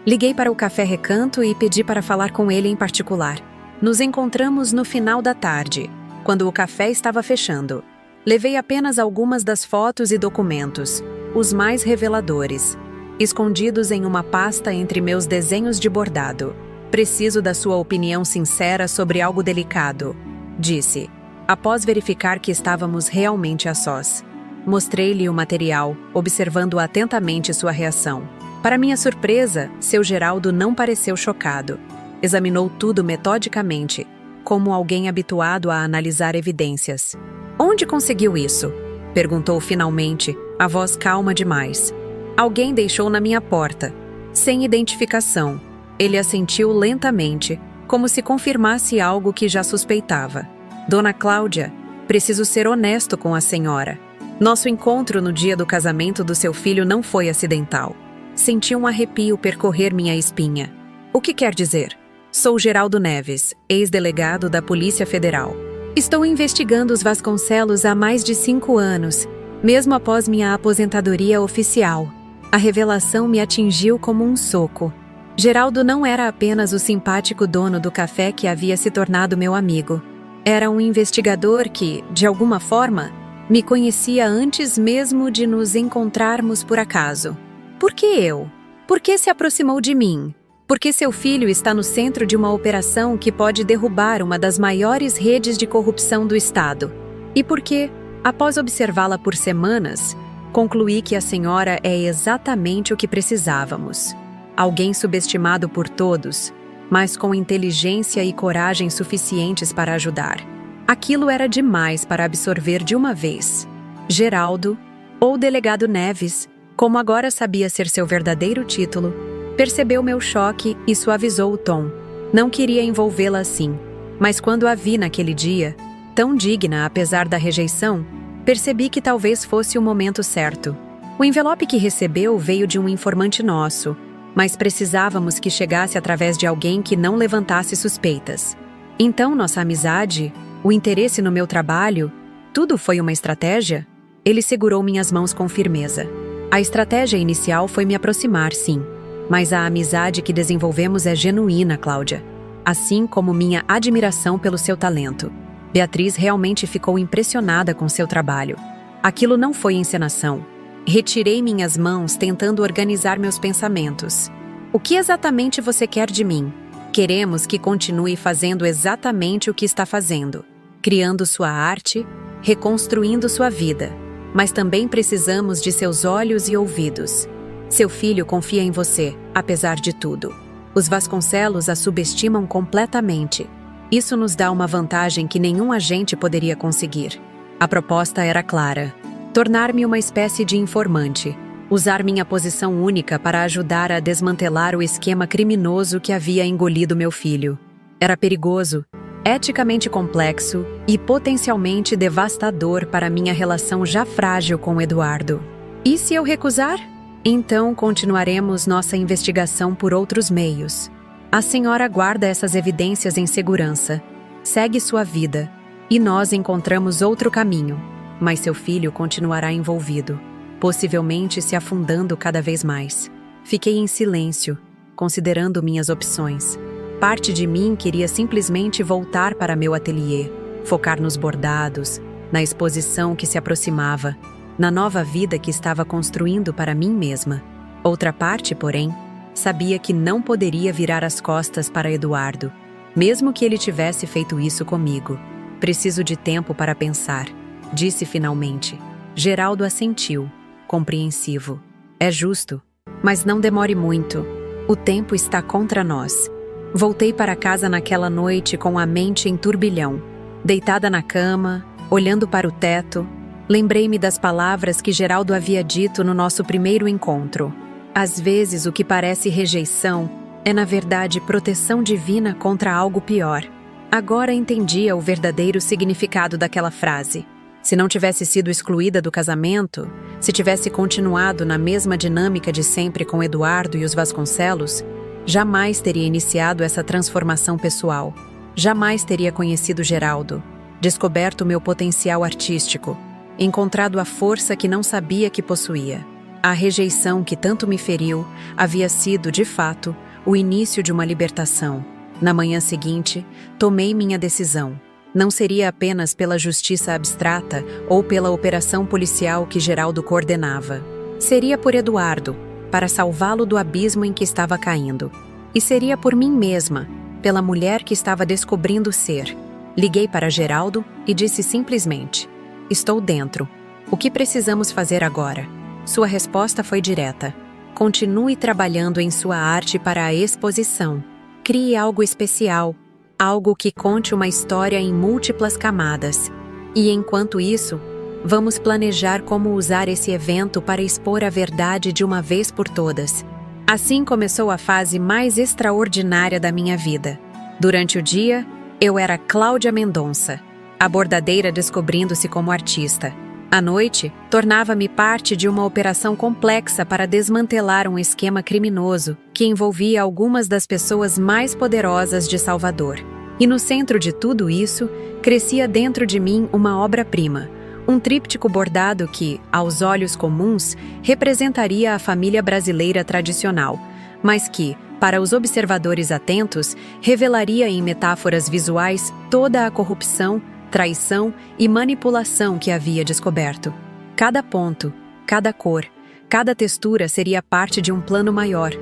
Liguei para o Café Recanto e pedi para falar com ele em particular. Nos encontramos no final da tarde, quando o café estava fechando. Levei apenas algumas das fotos e documentos, os mais reveladores, escondidos em uma pasta entre meus desenhos de bordado. Preciso da sua opinião sincera sobre algo delicado, disse, após verificar que estávamos realmente a sós. Mostrei-lhe o material, observando atentamente sua reação. Para minha surpresa, seu Geraldo não pareceu chocado. Examinou tudo metodicamente, como alguém habituado a analisar evidências. Onde conseguiu isso? Perguntou finalmente, a voz calma demais. Alguém deixou na minha porta, sem identificação. Ele assentiu lentamente, como se confirmasse algo que já suspeitava. Dona Cláudia, preciso ser honesto com a senhora. Nosso encontro no dia do casamento do seu filho não foi acidental. Senti um arrepio percorrer minha espinha. O que quer dizer? Sou Geraldo Neves, ex-delegado da Polícia Federal. Estou investigando os Vasconcelos há mais de 5 anos, mesmo após minha aposentadoria oficial. A revelação me atingiu como um soco. Geraldo não era apenas o simpático dono do café que havia se tornado meu amigo. Era um investigador que, de alguma forma, me conhecia antes mesmo de nos encontrarmos por acaso. Por que eu? Por que se aproximou de mim? Porque seu filho está no centro de uma operação que pode derrubar uma das maiores redes de corrupção do Estado. E porque, após observá-la por semanas, concluí que a senhora é exatamente o que precisávamos. Alguém subestimado por todos, mas com inteligência e coragem suficientes para ajudar. Aquilo era demais para absorver de uma vez. Geraldo, ou Delegado Neves, como agora sabia ser seu verdadeiro título, percebeu meu choque e suavizou o tom. Não queria envolvê-la assim, mas quando a vi naquele dia, tão digna apesar da rejeição, percebi que talvez fosse o momento certo. O envelope que recebeu veio de um informante nosso, mas precisávamos que chegasse através de alguém que não levantasse suspeitas. Então nossa amizade, o interesse no meu trabalho, tudo foi uma estratégia? Ele segurou minhas mãos com firmeza. A estratégia inicial foi me aproximar, sim. Mas a amizade que desenvolvemos é genuína, Cláudia. Assim como minha admiração pelo seu talento. Beatriz realmente ficou impressionada com seu trabalho. Aquilo não foi encenação. Retirei minhas mãos tentando organizar meus pensamentos. O que exatamente você quer de mim? Queremos que continue fazendo exatamente o que está fazendo. Criando sua arte, reconstruindo sua vida. Mas também precisamos de seus olhos e ouvidos. Seu filho confia em você, apesar de tudo. Os Vasconcelos a subestimam completamente. Isso nos dá uma vantagem que nenhum agente poderia conseguir. A proposta era clara: tornar-me uma espécie de informante, usar minha posição única para ajudar a desmantelar o esquema criminoso que havia engolido meu filho. Era perigoso, eticamente complexo e potencialmente devastador para minha relação já frágil com Eduardo. E se eu recusar? Então continuaremos nossa investigação por outros meios. A senhora guarda essas evidências em segurança, segue sua vida, e nós encontramos outro caminho, mas seu filho continuará envolvido, possivelmente se afundando cada vez mais. Fiquei em silêncio, considerando minhas opções. Parte de mim queria simplesmente voltar para meu ateliê, focar nos bordados, na exposição que se aproximava, na nova vida que estava construindo para mim mesma. Outra parte, porém, sabia que não poderia virar as costas para Eduardo, mesmo que ele tivesse feito isso comigo. Preciso de tempo para pensar, disse finalmente. Geraldo assentiu, compreensivo. É justo, mas não demore muito. O tempo está contra nós. Voltei para casa naquela noite com a mente em turbilhão. Deitada na cama, olhando para o teto, lembrei-me das palavras que Geraldo havia dito no nosso primeiro encontro. Às vezes o que parece rejeição é na verdade proteção divina contra algo pior. Agora entendia o verdadeiro significado daquela frase. Se não tivesse sido excluída do casamento, se tivesse continuado na mesma dinâmica de sempre com Eduardo e os Vasconcelos, jamais teria iniciado essa transformação pessoal. Jamais teria conhecido Geraldo, descoberto meu potencial artístico, encontrado a força que não sabia que possuía. A rejeição que tanto me feriu havia sido, de fato, o início de uma libertação. Na manhã seguinte, tomei minha decisão. Não seria apenas pela justiça abstrata ou pela operação policial que Geraldo coordenava. Seria por Eduardo, para salvá-lo do abismo em que estava caindo. E seria por mim mesma, pela mulher que estava descobrindo ser. Liguei para Geraldo e disse simplesmente: "Estou dentro. O que precisamos fazer agora?" Sua resposta foi direta: "Continue trabalhando em sua arte para a exposição. Crie algo especial, algo que conte uma história em múltiplas camadas. E enquanto isso, vamos planejar como usar esse evento para expor a verdade de uma vez por todas." Assim começou a fase mais extraordinária da minha vida. Durante o dia, eu era Cláudia Mendonça, a bordadeira descobrindo-se como artista. À noite, tornava-me parte de uma operação complexa para desmantelar um esquema criminoso que envolvia algumas das pessoas mais poderosas de Salvador. E no centro de tudo isso, crescia dentro de mim uma obra-prima, um tríptico bordado que, aos olhos comuns, representaria a família brasileira tradicional, mas que, para os observadores atentos, revelaria em metáforas visuais toda a corrupção, traição e manipulação que havia descoberto. Cada ponto, cada cor, cada textura seria parte de um plano maior,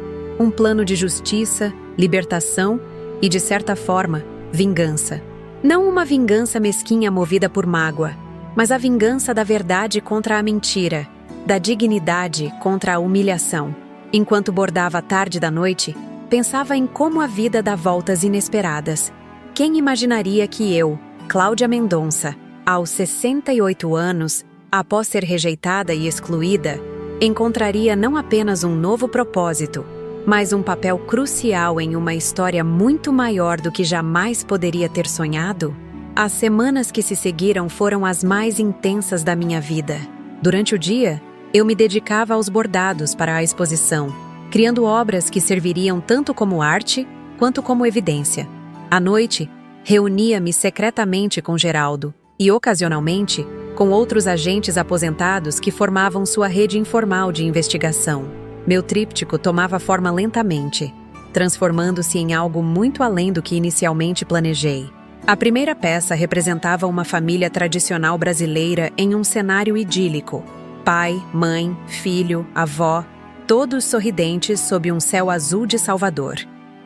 um plano de justiça, libertação e, de certa forma, vingança. Não uma vingança mesquinha movida por mágoa, mas a vingança da verdade contra a mentira, da dignidade contra a humilhação. Enquanto bordava a tarde da noite, pensava em como a vida dá voltas inesperadas. Quem imaginaria que eu, Cláudia Mendonça, aos 68 anos, após ser rejeitada e excluída, encontraria não apenas um novo propósito, mas um papel crucial em uma história muito maior do que jamais poderia ter sonhado? As semanas que se seguiram foram as mais intensas da minha vida. Durante o dia, eu me dedicava aos bordados para a exposição, criando obras que serviriam tanto como arte quanto como evidência. À noite, reunia-me secretamente com Geraldo e, ocasionalmente, com outros agentes aposentados que formavam sua rede informal de investigação. Meu tríptico tomava forma lentamente, transformando-se em algo muito além do que inicialmente planejei. A primeira peça representava uma família tradicional brasileira em um cenário idílico. Pai, mãe, filho, avó, todos sorridentes sob um céu azul de Salvador.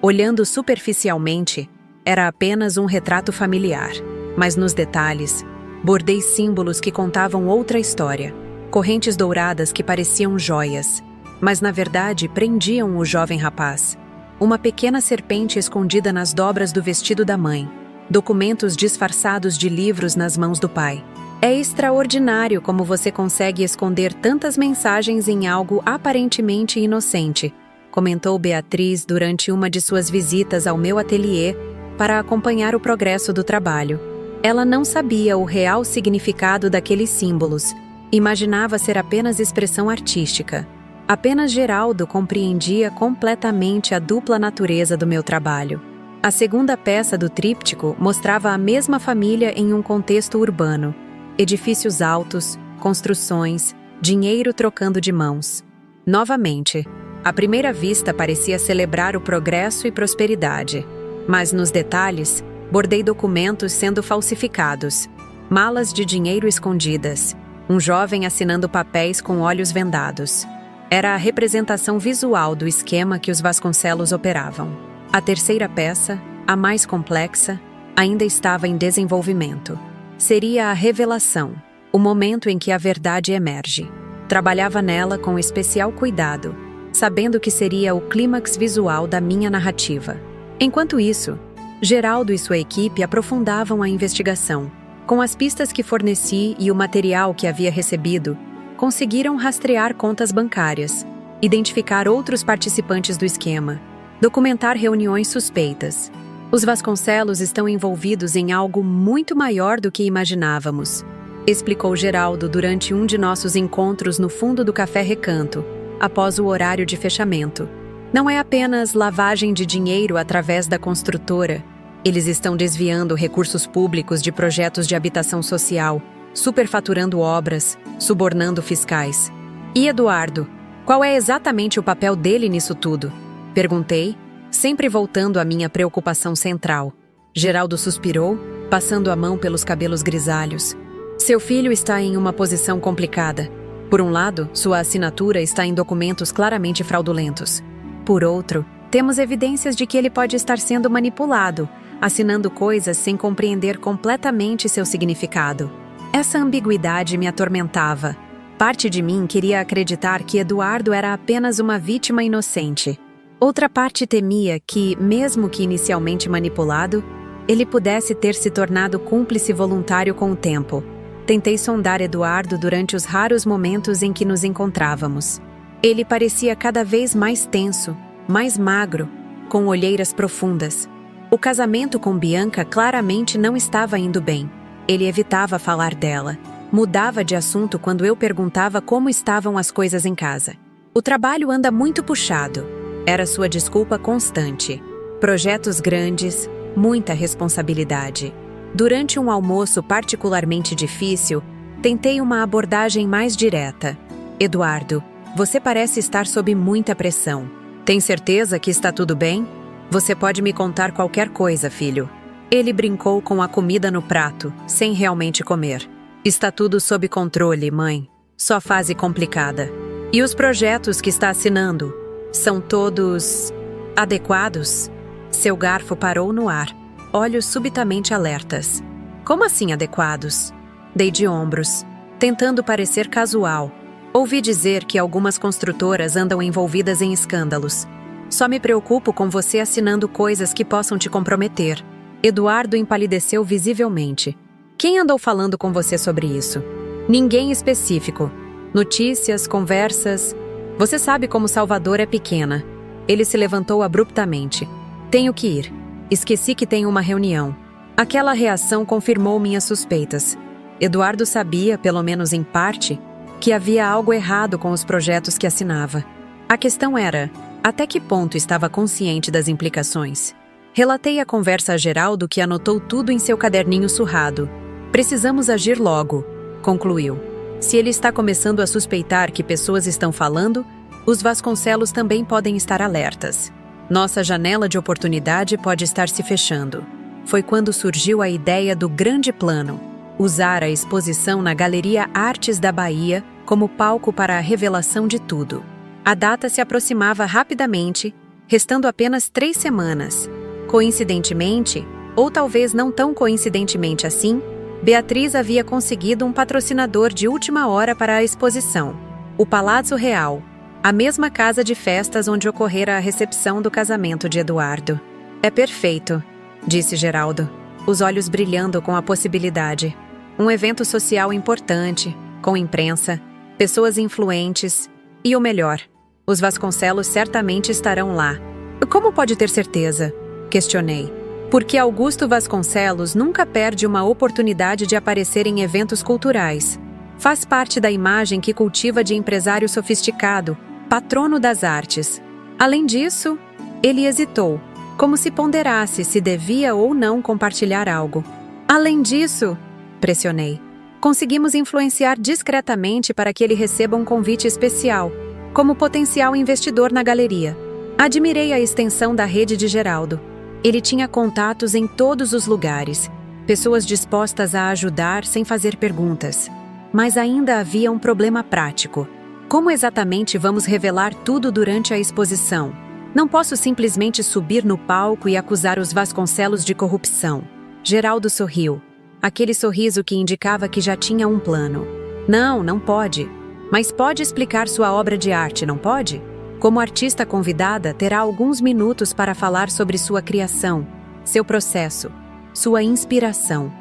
Olhando superficialmente, era apenas um retrato familiar, mas nos detalhes, bordei símbolos que contavam outra história, correntes douradas que pareciam joias, mas na verdade prendiam o jovem rapaz. Uma pequena serpente escondida nas dobras do vestido da mãe, documentos disfarçados de livros nas mãos do pai. É extraordinário como você consegue esconder tantas mensagens em algo aparentemente inocente, comentou Beatriz durante uma de suas visitas ao meu ateliê para acompanhar o progresso do trabalho. Ela não sabia o real significado daqueles símbolos, imaginava ser apenas expressão artística. Apenas Geraldo compreendia completamente a dupla natureza do meu trabalho. A segunda peça do tríptico mostrava a mesma família em um contexto urbano. Edifícios altos, construções, dinheiro trocando de mãos. Novamente, à primeira vista parecia celebrar o progresso e prosperidade. Mas nos detalhes, bordei documentos sendo falsificados, malas de dinheiro escondidas, um jovem assinando papéis com olhos vendados. Era a representação visual do esquema que os Vasconcelos operavam. A terceira peça, a mais complexa, ainda estava em desenvolvimento. Seria a revelação, o momento em que a verdade emerge. Trabalhava nela com especial cuidado, sabendo que seria o clímax visual da minha narrativa. Enquanto isso, Geraldo e sua equipe aprofundavam a investigação. Com as pistas que forneci e o material que havia recebido, conseguiram rastrear contas bancárias, identificar outros participantes do esquema, documentar reuniões suspeitas. Os Vasconcelos estão envolvidos em algo muito maior do que imaginávamos, explicou Geraldo durante um de nossos encontros no fundo do Café Recanto, após o horário de fechamento. Não é apenas lavagem de dinheiro através da construtora. Eles estão desviando recursos públicos de projetos de habitação social, superfaturando obras, subornando fiscais. E Eduardo, qual é exatamente o papel dele nisso tudo? Perguntei, sempre voltando à minha preocupação central. Geraldo suspirou, passando a mão pelos cabelos grisalhos. Seu filho está em uma posição complicada. Por um lado, sua assinatura está em documentos claramente fraudulentos. Por outro, temos evidências de que ele pode estar sendo manipulado, assinando coisas sem compreender completamente seu significado. Essa ambiguidade me atormentava. Parte de mim queria acreditar que Eduardo era apenas uma vítima inocente. Outra parte temia que, mesmo que inicialmente manipulado, ele pudesse ter se tornado cúmplice voluntário com o tempo. Tentei sondar Eduardo durante os raros momentos em que nos encontrávamos. Ele parecia cada vez mais tenso, mais magro, com olheiras profundas. O casamento com Bianca claramente não estava indo bem. Ele evitava falar dela. Mudava de assunto quando eu perguntava como estavam as coisas em casa. O trabalho anda muito puxado. Era sua desculpa constante. Projetos grandes, muita responsabilidade. Durante um almoço particularmente difícil, tentei uma abordagem mais direta. Eduardo, você parece estar sob muita pressão. Tem certeza que está tudo bem? Você pode me contar qualquer coisa, filho. Ele brincou com a comida no prato, sem realmente comer. Está tudo sob controle, mãe. Só fase complicada. E os projetos que está assinando? São todos adequados? Seu garfo parou no ar, olhos subitamente alertas. Como assim adequados? Dei de ombros, tentando parecer casual. Ouvi dizer que algumas construtoras andam envolvidas em escândalos. Só me preocupo com você assinando coisas que possam te comprometer. Eduardo empalideceu visivelmente. Quem andou falando com você sobre isso? Ninguém específico. Notícias, conversas. Você sabe como Salvador é pequena. Ele se levantou abruptamente. Tenho que ir. Esqueci que tenho uma reunião. Aquela reação confirmou minhas suspeitas. Eduardo sabia, pelo menos em parte, que havia algo errado com os projetos que assinava. A questão era, até que ponto estava consciente das implicações? Relatei a conversa a Geraldo, que anotou tudo em seu caderninho surrado. Precisamos agir logo, concluiu. Se ele está começando a suspeitar que pessoas estão falando, os Vasconcelos também podem estar alertas. Nossa janela de oportunidade pode estar se fechando. Foi quando surgiu a ideia do grande plano, usar a exposição na Galeria Artes da Bahia como palco para a revelação de tudo. A data se aproximava rapidamente, restando apenas 3 semanas. Coincidentemente, ou talvez não tão coincidentemente assim, Beatriz havia conseguido um patrocinador de última hora para a exposição, o Palácio Real, a mesma casa de festas onde ocorrera a recepção do casamento de Eduardo. É perfeito, disse Geraldo, os olhos brilhando com a possibilidade. Um evento social importante, com imprensa, pessoas influentes e o melhor, os Vasconcelos certamente estarão lá. Como pode ter certeza? Questionei. Porque Augusto Vasconcelos nunca perde uma oportunidade de aparecer em eventos culturais. Faz parte da imagem que cultiva de empresário sofisticado, patrono das artes. Além disso, ele hesitou, como se ponderasse se devia ou não compartilhar algo. Além disso, pressionei, conseguimos influenciar discretamente para que ele receba um convite especial, como potencial investidor na galeria. Admirei a extensão da rede de Geraldo. Ele tinha contatos em todos os lugares, pessoas dispostas a ajudar sem fazer perguntas. Mas ainda havia um problema prático. Como exatamente vamos revelar tudo durante a exposição? Não posso simplesmente subir no palco e acusar os Vasconcelos de corrupção. Geraldo sorriu. Aquele sorriso que indicava que já tinha um plano. Não pode. Mas pode explicar sua obra de arte, não pode? Como artista convidada, terá alguns minutos para falar sobre sua criação, seu processo, sua inspiração.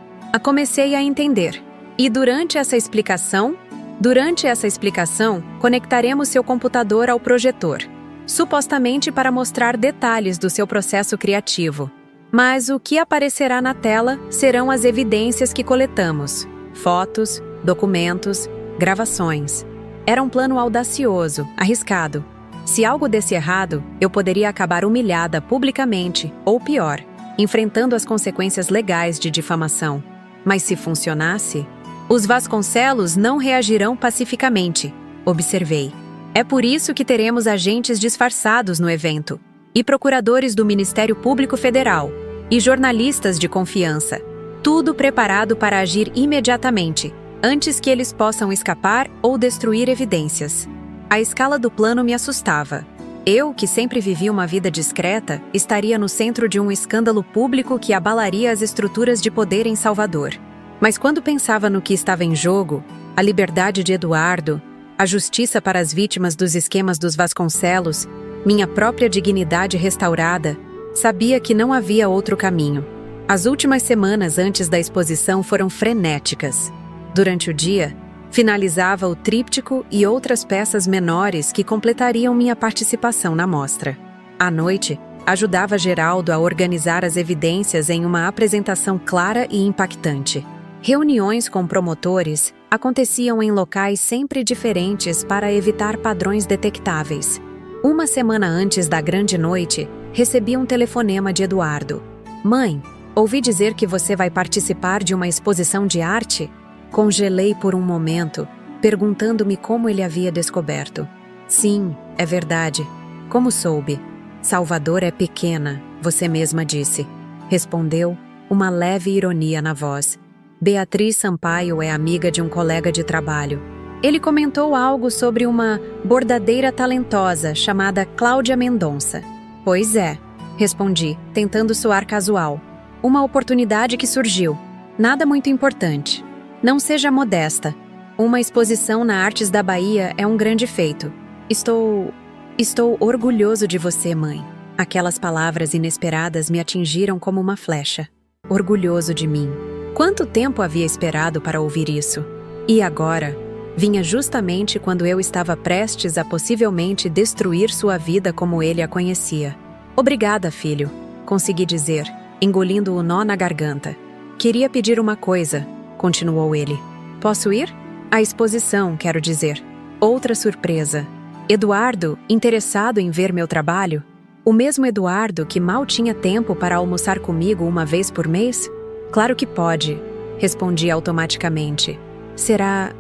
Comecei a entender. E durante essa explicação, conectaremos seu computador ao projetor, supostamente para mostrar detalhes do seu processo criativo. Mas o que aparecerá na tela serão as evidências que coletamos: fotos, documentos, gravações. Era um plano audacioso, arriscado. Se algo desse errado, eu poderia acabar humilhada publicamente, ou pior, enfrentando as consequências legais de difamação. Mas se funcionasse, os Vasconcelos não reagirão pacificamente, observei. É por isso que teremos agentes disfarçados no evento, e procuradores do Ministério Público Federal, e jornalistas de confiança, tudo preparado para agir imediatamente, antes que eles possam escapar ou destruir evidências. A escala do plano me assustava. Eu, que sempre vivi uma vida discreta, estaria no centro de um escândalo público que abalaria as estruturas de poder em Salvador. Mas quando pensava no que estava em jogo, a liberdade de Eduardo, a justiça para as vítimas dos esquemas dos Vasconcelos, minha própria dignidade restaurada, sabia que não havia outro caminho. As últimas semanas antes da exposição foram frenéticas. Durante o dia, finalizava o tríptico e outras peças menores que completariam minha participação na mostra. À noite, ajudava Geraldo a organizar as evidências em uma apresentação clara e impactante. Reuniões com promotores aconteciam em locais sempre diferentes para evitar padrões detectáveis. Uma semana antes da grande noite, recebi um telefonema de Eduardo. "Mãe, ouvi dizer que você vai participar de uma exposição de arte?" Congelei por um momento, perguntando-me como ele havia descoberto. "Sim, é verdade. Como soube?" "Salvador é pequena, você mesma disse", respondeu, uma leve ironia na voz. "Beatriz Sampaio é amiga de um colega de trabalho. Ele comentou algo sobre uma bordadeira talentosa chamada Cláudia Mendonça." "Pois é", respondi, tentando soar casual. "Uma oportunidade que surgiu. Nada muito importante. Não seja modesta. Uma exposição na Artes da Bahia é um grande feito. Estou orgulhoso de você, mãe." Aquelas palavras inesperadas me atingiram como uma flecha. Orgulhoso de mim. Quanto tempo havia esperado para ouvir isso? E agora, vinha justamente quando eu estava prestes a possivelmente destruir sua vida como ele a conhecia. "Obrigada, filho", consegui dizer, engolindo o nó na garganta. "Queria pedir uma coisa", continuou ele. "Posso ir?" "A exposição, quero dizer." Outra surpresa. Eduardo, interessado em ver meu trabalho? O mesmo Eduardo que mal tinha tempo para almoçar comigo uma vez por mês? "Claro que pode", respondi automaticamente. Será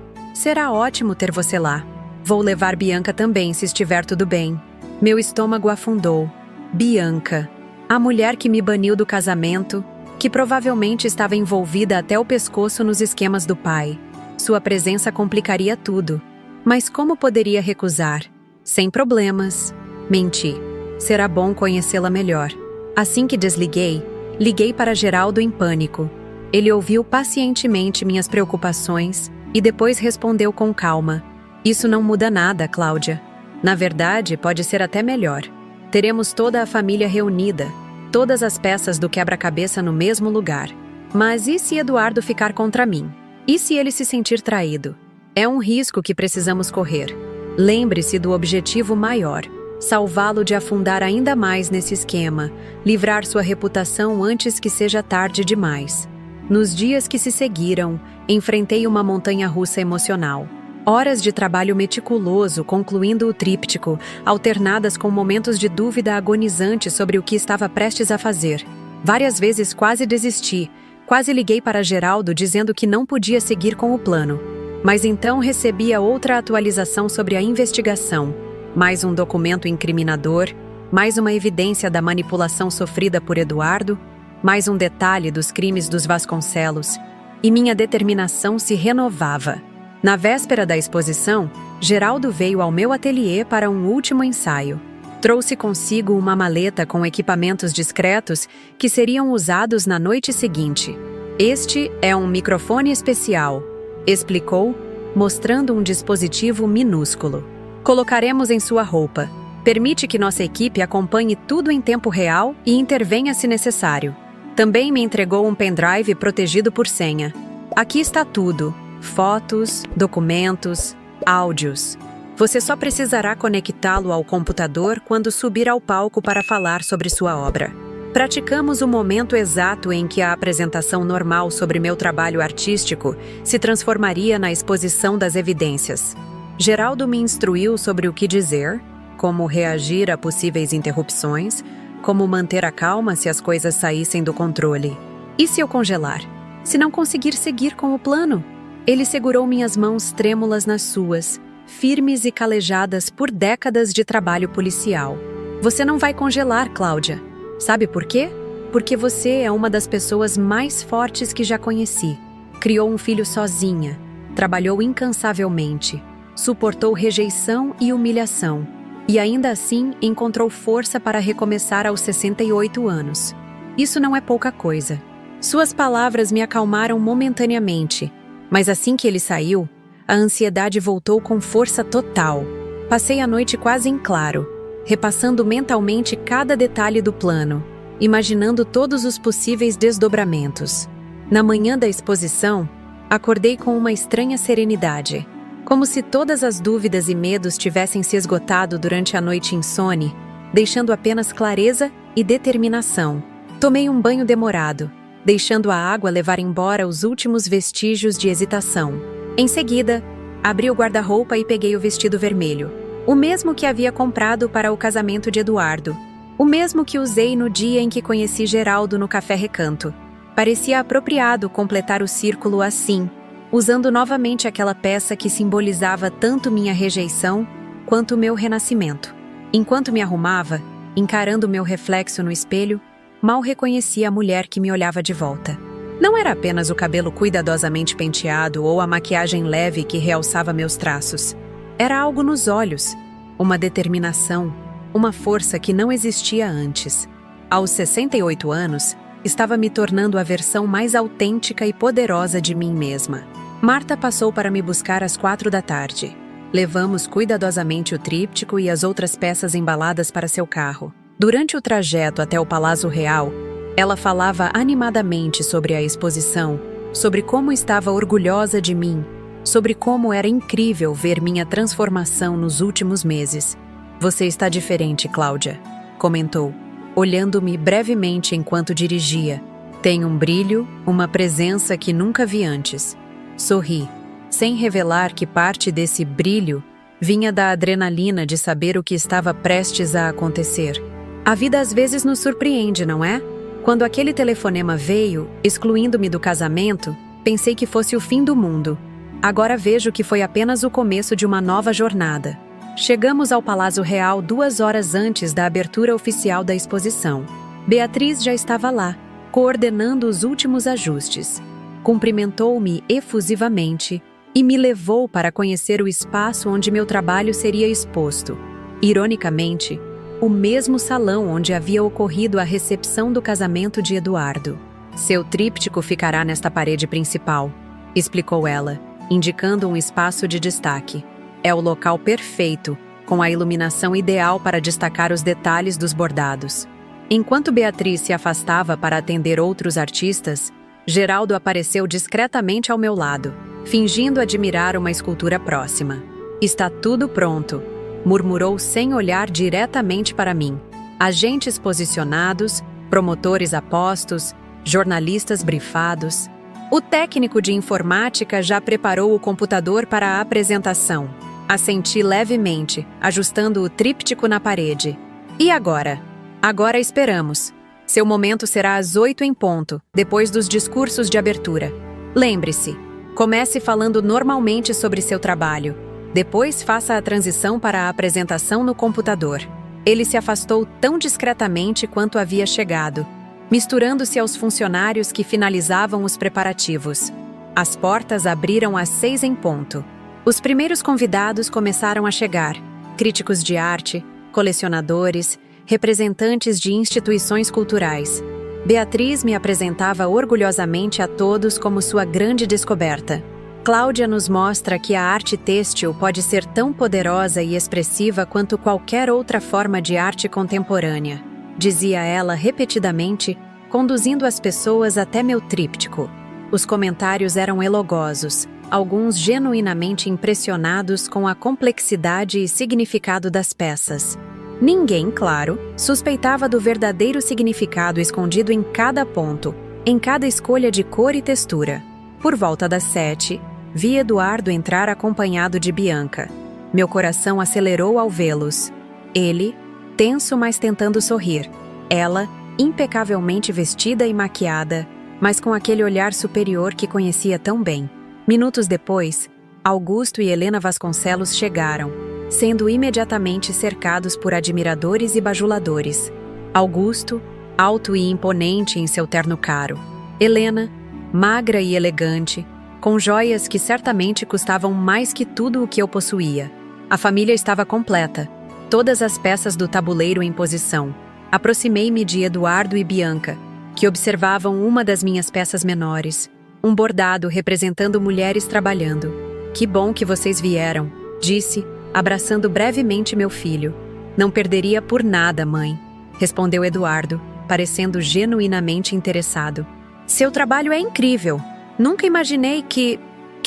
ótimo ter você lá. Vou levar Bianca também, se estiver tudo bem." Meu estômago afundou. Bianca, a mulher que me baniu do casamento, que provavelmente estava envolvida até o pescoço nos esquemas do pai. Sua presença complicaria tudo. Mas como poderia recusar? "Sem problemas." Menti. Será bom conhecê-la melhor. Assim que desliguei, liguei para Geraldo em pânico. Ele ouviu pacientemente minhas preocupações e depois respondeu com calma. "Isso não muda nada, Cláudia. Na verdade, pode ser até melhor. Teremos toda a família reunida, todas as peças do quebra-cabeça no mesmo lugar. Mas e se Eduardo ficar contra mim? E se ele se sentir traído? É um risco que precisamos correr. Lembre-se do objetivo maior: salvá-lo de afundar ainda mais nesse esquema, livrar sua reputação antes que seja tarde demais." Nos dias que se seguiram, enfrentei uma montanha-russa emocional. Horas de trabalho meticuloso concluindo o tríptico, alternadas com momentos de dúvida agonizante sobre o que estava prestes a fazer. Várias vezes quase desisti, quase liguei para Geraldo dizendo que não podia seguir com o plano. Mas então recebi a outra atualização sobre a investigação. Mais um documento incriminador, mais uma evidência da manipulação sofrida por Eduardo, mais um detalhe dos crimes dos Vasconcelos. E minha determinação se renovava. Na véspera da exposição, Geraldo veio ao meu ateliê para um último ensaio. Trouxe consigo uma maleta com equipamentos discretos que seriam usados na noite seguinte. "Este é um microfone especial", explicou, mostrando um dispositivo minúsculo. "Colocaremos em sua roupa. Permite que nossa equipe acompanhe tudo em tempo real e intervenha se necessário." Também me entregou um pendrive protegido por senha. "Aqui está tudo: fotos, documentos, áudios. Você só precisará conectá-lo ao computador quando subir ao palco para falar sobre sua obra." Praticamos o momento exato em que a apresentação normal sobre meu trabalho artístico se transformaria na exposição das evidências. Geraldo me instruiu sobre o que dizer, como reagir a possíveis interrupções, como manter a calma se as coisas saíssem do controle. E se eu congelar? Se não conseguir seguir com o plano? Ele segurou minhas mãos trêmulas nas suas, firmes e calejadas por décadas de trabalho policial. Você não vai congelar, Cláudia. Sabe por quê? Porque você é uma das pessoas mais fortes que já conheci. Criou um filho sozinha, trabalhou incansavelmente, suportou rejeição e humilhação, e ainda assim encontrou força para recomeçar aos 68 anos. Isso não é pouca coisa. Suas palavras me acalmaram momentaneamente, mas assim que ele saiu, a ansiedade voltou com força total. Passei a noite quase em claro, repassando mentalmente cada detalhe do plano, imaginando todos os possíveis desdobramentos. Na manhã da exposição, acordei com uma estranha serenidade, como se todas as dúvidas e medos tivessem se esgotado durante a noite insone, deixando apenas clareza e determinação. Tomei um banho demorado, deixando a água levar embora os últimos vestígios de hesitação. Em seguida, abri o guarda-roupa e peguei o vestido vermelho, o mesmo que havia comprado para o casamento de Eduardo, o mesmo que usei no dia em que conheci Geraldo no Café Recanto. Parecia apropriado completar o círculo assim, usando novamente aquela peça que simbolizava tanto minha rejeição quanto meu renascimento. Enquanto me arrumava, encarando meu reflexo no espelho, mal reconhecia a mulher que me olhava de volta. Não era apenas o cabelo cuidadosamente penteado ou a maquiagem leve que realçava meus traços. Era algo nos olhos, uma determinação, uma força que não existia antes. Aos 68 anos, estava me tornando a versão mais autêntica e poderosa de mim mesma. Marta passou para me buscar às 4 da tarde. Levamos cuidadosamente o tríptico e as outras peças embaladas para seu carro. Durante o trajeto até o Palácio Real, ela falava animadamente sobre a exposição, sobre como estava orgulhosa de mim, sobre como era incrível ver minha transformação nos últimos meses. Você está diferente, Cláudia, comentou, olhando-me brevemente enquanto dirigia. Tem um brilho, uma presença que nunca vi antes. Sorri, sem revelar que parte desse brilho vinha da adrenalina de saber o que estava prestes a acontecer. A vida às vezes nos surpreende, não é? Quando aquele telefonema veio, excluindo-me do casamento, pensei que fosse o fim do mundo. Agora vejo que foi apenas o começo de uma nova jornada. Chegamos ao Palácio Real 2 horas antes da abertura oficial da exposição. Beatriz já estava lá, coordenando os últimos ajustes. Cumprimentou-me efusivamente e me levou para conhecer o espaço onde meu trabalho seria exposto. Ironicamente, o mesmo salão onde havia ocorrido a recepção do casamento de Eduardo. Seu tríptico ficará nesta parede principal, explicou ela, indicando um espaço de destaque. É o local perfeito, com a iluminação ideal para destacar os detalhes dos bordados. Enquanto Beatriz se afastava para atender outros artistas, Geraldo apareceu discretamente ao meu lado, fingindo admirar uma escultura próxima. Está tudo pronto, murmurou sem olhar diretamente para mim. Agentes posicionados, promotores a postos, jornalistas brifados. O técnico de informática já preparou o computador para a apresentação. Assenti levemente, ajustando o tríptico na parede. E agora? Agora esperamos. Seu momento será às 8 em ponto, depois dos discursos de abertura. Lembre-se, comece falando normalmente sobre seu trabalho. Depois faça a transição para a apresentação no computador. Ele se afastou tão discretamente quanto havia chegado, misturando-se aos funcionários que finalizavam os preparativos. As portas abriram às 6 em ponto. Os primeiros convidados começaram a chegar: críticos de arte, colecionadores, representantes de instituições culturais. Beatriz me apresentava orgulhosamente a todos como sua grande descoberta. Cláudia nos mostra que a arte têxtil pode ser tão poderosa e expressiva quanto qualquer outra forma de arte contemporânea, dizia ela repetidamente, conduzindo as pessoas até meu tríptico. Os comentários eram elogosos, alguns genuinamente impressionados com a complexidade e significado das peças. Ninguém, claro, suspeitava do verdadeiro significado escondido em cada ponto, em cada escolha de cor e textura. Por volta das 7, vi Eduardo entrar acompanhado de Bianca. Meu coração acelerou ao vê-los. Ele, tenso mas tentando sorrir. Ela, impecavelmente vestida e maquiada, mas com aquele olhar superior que conhecia tão bem. Minutos depois, Augusto e Helena Vasconcelos chegaram, sendo imediatamente cercados por admiradores e bajuladores. Augusto, alto e imponente em seu terno caro. Helena, magra e elegante, com joias que certamente custavam mais que tudo o que eu possuía. A família estava completa, todas as peças do tabuleiro em posição. Aproximei-me de Eduardo e Bianca, que observavam uma das minhas peças menores, um bordado representando mulheres trabalhando. "Que bom que vocês vieram", disse, abraçando brevemente meu filho. "Não perderia por nada, mãe", respondeu Eduardo, parecendo genuinamente interessado. "Seu trabalho é incrível. Nunca imaginei que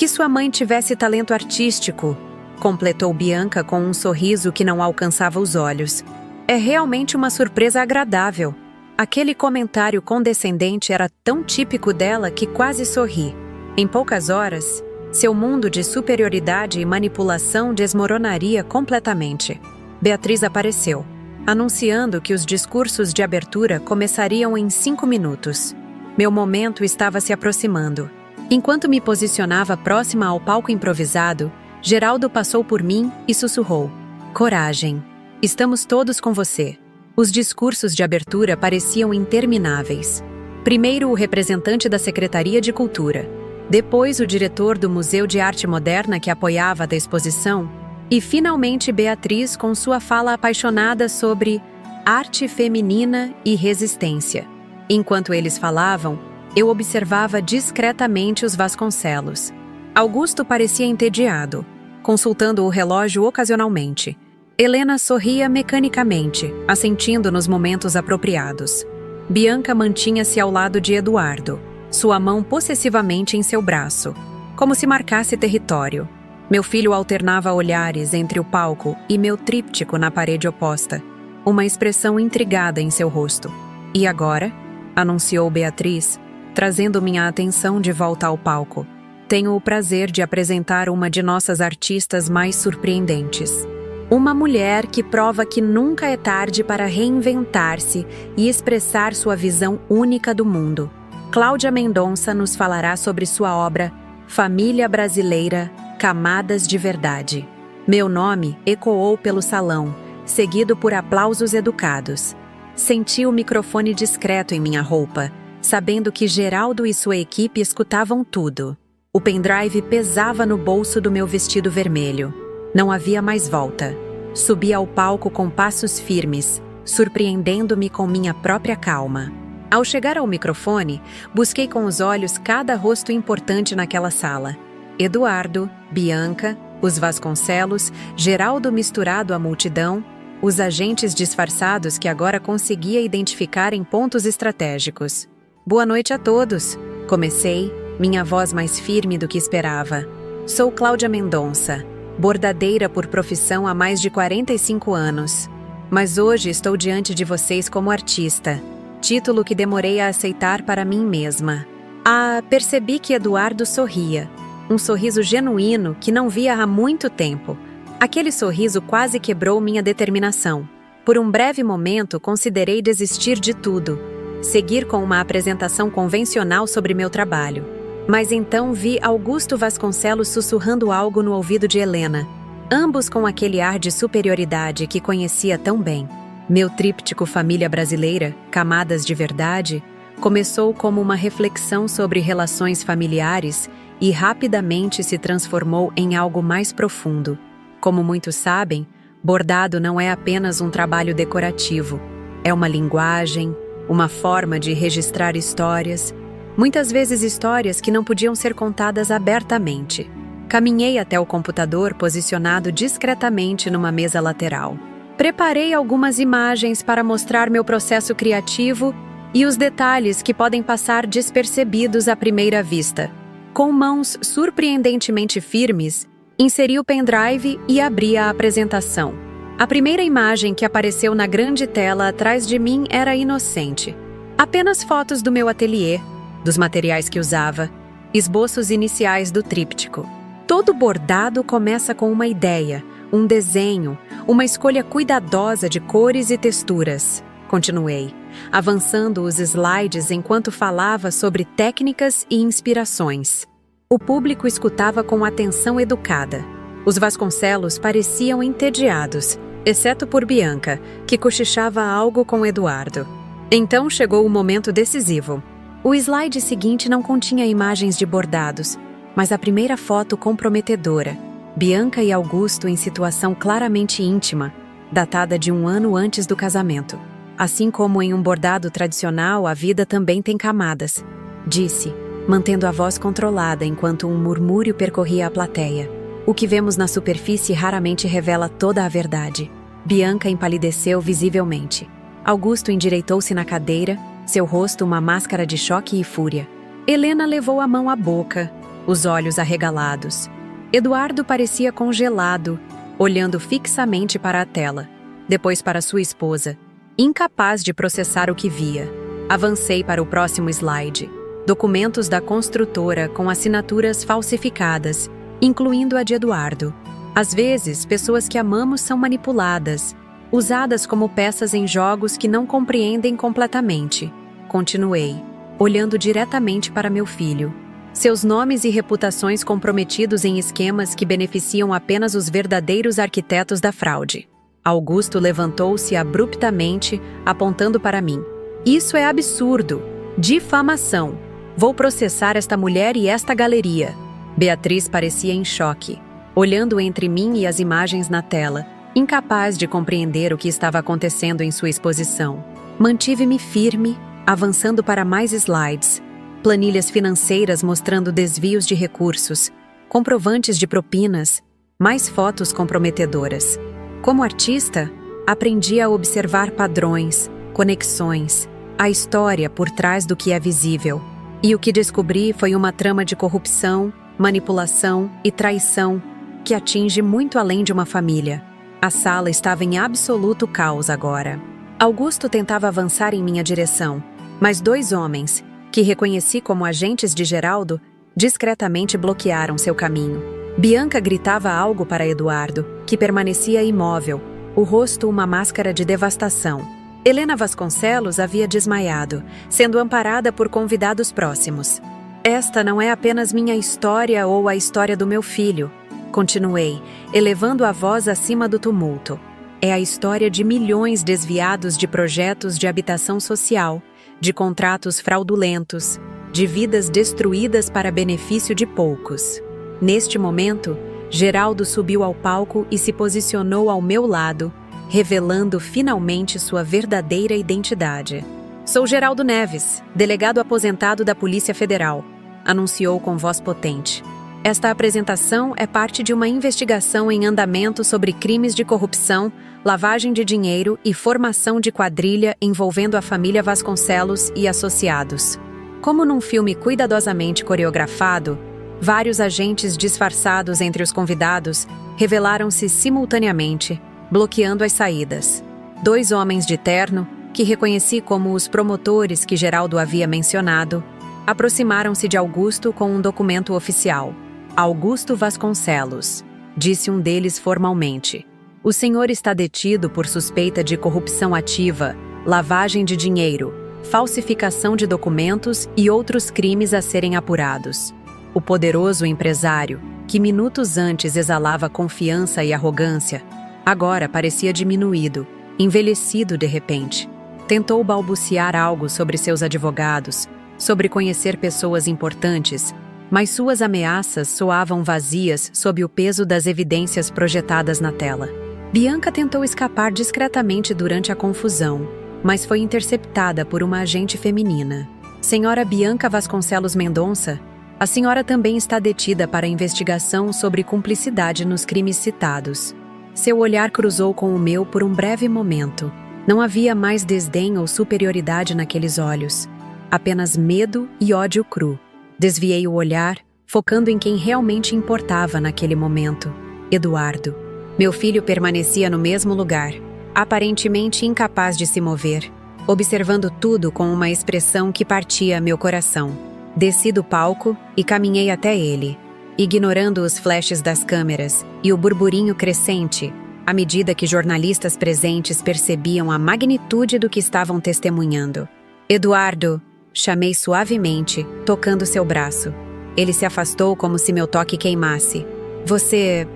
sua mãe tivesse talento artístico", completou Bianca com um sorriso que não alcançava os olhos. "É realmente uma surpresa agradável." Aquele comentário condescendente era tão típico dela que quase sorri. Em poucas horas, seu mundo de superioridade e manipulação desmoronaria completamente. Beatriz apareceu, anunciando que os discursos de abertura começariam em 5 minutos. Meu momento estava se aproximando. Enquanto me posicionava próxima ao palco improvisado, Geraldo passou por mim e sussurrou: "Coragem. Estamos todos com você." Os discursos de abertura pareciam intermináveis. Primeiro o representante da Secretaria de Cultura, depois o diretor do Museu de Arte Moderna que apoiava a exposição, e finalmente Beatriz com sua fala apaixonada sobre arte feminina e resistência. Enquanto eles falavam, eu observava discretamente os Vasconcelos. Augusto parecia entediado, consultando o relógio ocasionalmente. Helena sorria mecanicamente, assentindo nos momentos apropriados. Bianca mantinha-se ao lado de Eduardo, sua mão possessivamente em seu braço, como se marcasse território. Meu filho alternava olhares entre o palco e meu tríptico na parede oposta, uma expressão intrigada em seu rosto. "E agora?", anunciou Beatriz, trazendo minha atenção de volta ao palco. "Tenho o prazer de apresentar uma de nossas artistas mais surpreendentes. Uma mulher que prova que nunca é tarde para reinventar-se e expressar sua visão única do mundo. Cláudia Mendonça nos falará sobre sua obra Família Brasileira, Camadas de Verdade." Meu nome ecoou pelo salão, seguido por aplausos educados. Senti o microfone discreto em minha roupa, sabendo que Geraldo e sua equipe escutavam tudo. O pendrive pesava no bolso do meu vestido vermelho. Não havia mais volta. Subi ao palco com passos firmes, surpreendendo-me com minha própria calma. Ao chegar ao microfone, busquei com os olhos cada rosto importante naquela sala. Eduardo, Bianca, os Vasconcelos, Geraldo misturado à multidão, os agentes disfarçados que agora conseguia identificar em pontos estratégicos. "Boa noite a todos", comecei, minha voz mais firme do que esperava. "Sou Cláudia Mendonça, bordadeira por profissão há mais de 45 anos. Mas hoje estou diante de vocês como artista, título que demorei a aceitar para mim mesma." Percebi que Eduardo sorria, um sorriso genuíno que não via há muito tempo. Aquele sorriso quase quebrou minha determinação. Por um breve momento, considerei desistir de tudo, seguir com uma apresentação convencional sobre meu trabalho. Mas então vi Augusto Vasconcelos sussurrando algo no ouvido de Helena, ambos com aquele ar de superioridade que conhecia tão bem. Meu tríptico Família Brasileira, Camadas de Verdade, começou como uma reflexão sobre relações familiares e rapidamente se transformou em algo mais profundo. Como muitos sabem, bordado não é apenas um trabalho decorativo, é uma linguagem, uma forma de registrar histórias, muitas vezes histórias que não podiam ser contadas abertamente. Caminhei até o computador posicionado discretamente numa mesa lateral. Preparei algumas imagens para mostrar meu processo criativo e os detalhes que podem passar despercebidos à primeira vista. Com mãos surpreendentemente firmes, inseri o pendrive e abri a apresentação. A primeira imagem que apareceu na grande tela atrás de mim era inocente. Apenas fotos do meu ateliê, dos materiais que usava, esboços iniciais do tríptico. Todo bordado começa com uma ideia, um desenho, uma escolha cuidadosa de cores e texturas. Continuei, avançando os slides enquanto falava sobre técnicas e inspirações. O público escutava com atenção educada. Os Vasconcelos pareciam entediados, exceto por Bianca, que cochichava algo com Eduardo. Então chegou o momento decisivo. O slide seguinte não continha imagens de bordados, mas a primeira foto comprometedora. Bianca e Augusto em situação claramente íntima, datada de 1 ano antes do casamento. Assim como em um bordado tradicional, a vida também tem camadas, disse, mantendo a voz controlada enquanto um murmúrio percorria a plateia. O que vemos na superfície raramente revela toda a verdade. Bianca empalideceu visivelmente. Augusto endireitou-se na cadeira, seu rosto uma máscara de choque e fúria. Helena levou a mão à boca, os olhos arregalados. Eduardo parecia congelado, olhando fixamente para a tela, depois para sua esposa, incapaz de processar o que via. Avancei para o próximo slide. Documentos da construtora com assinaturas falsificadas, incluindo a de Eduardo. Às vezes, pessoas que amamos são manipuladas, usadas como peças em jogos que não compreendem completamente. Continuei, olhando diretamente para meu filho. Seus nomes e reputações comprometidos em esquemas que beneficiam apenas os verdadeiros arquitetos da fraude. Augusto levantou-se abruptamente, apontando para mim. Isso é absurdo! Difamação! Vou processar esta mulher e esta galeria. Beatriz parecia em choque, olhando entre mim e as imagens na tela, incapaz de compreender o que estava acontecendo em sua exposição. Mantive-me firme, avançando para mais slides, planilhas financeiras mostrando desvios de recursos, comprovantes de propinas, mais fotos comprometedoras. Como artista, aprendi a observar padrões, conexões, a história por trás do que é visível. E o que descobri foi uma trama de corrupção, manipulação e traição que atinge muito além de uma família. A sala estava em absoluto caos agora. Augusto tentava avançar em minha direção, mas 2 homens, que reconheci como agentes de Geraldo, discretamente bloquearam seu caminho. Bianca gritava algo para Eduardo, que permanecia imóvel, o rosto uma máscara de devastação. Helena Vasconcelos havia desmaiado, sendo amparada por convidados próximos. Esta não é apenas minha história ou a história do meu filho, continuei, elevando a voz acima do tumulto. É a história de milhões desviados de projetos de habitação social, de contratos fraudulentos, de vidas destruídas para benefício de poucos. Neste momento, Geraldo subiu ao palco e se posicionou ao meu lado, revelando finalmente sua verdadeira identidade. Sou Geraldo Neves, delegado aposentado da Polícia Federal, anunciou com voz potente. Esta apresentação é parte de uma investigação em andamento sobre crimes de corrupção, lavagem de dinheiro e formação de quadrilha envolvendo a família Vasconcelos e associados. Como num filme cuidadosamente coreografado, vários agentes disfarçados entre os convidados revelaram-se simultaneamente, bloqueando as saídas. 2 homens de terno, que reconheci como os promotores que Geraldo havia mencionado, aproximaram-se de Augusto com um documento oficial. Augusto Vasconcelos, disse um deles formalmente. O senhor está detido por suspeita de corrupção ativa, lavagem de dinheiro, falsificação de documentos e outros crimes a serem apurados. O poderoso empresário, que minutos antes exalava confiança e arrogância, agora parecia diminuído, envelhecido de repente. Tentou balbuciar algo sobre seus advogados, sobre conhecer pessoas importantes, mas suas ameaças soavam vazias sob o peso das evidências projetadas na tela. Bianca tentou escapar discretamente durante a confusão, mas foi interceptada por uma agente feminina. Senhora Bianca Vasconcelos Mendonça, a senhora também está detida para investigação sobre cumplicidade nos crimes citados. Seu olhar cruzou com o meu por um breve momento. Não havia mais desdém ou superioridade naqueles olhos. Apenas medo e ódio cru. Desviei o olhar, focando em quem realmente importava naquele momento. Eduardo. Meu filho permanecia no mesmo lugar, aparentemente incapaz de se mover, observando tudo com uma expressão que partia meu coração. Desci do palco e caminhei até ele. ignorando os flashes das câmeras e o burburinho crescente, à medida que jornalistas presentes percebiam a magnitude do que estavam testemunhando. Eduardo, chamei suavemente, tocando seu braço. Ele se afastou como se meu toque queimasse. Você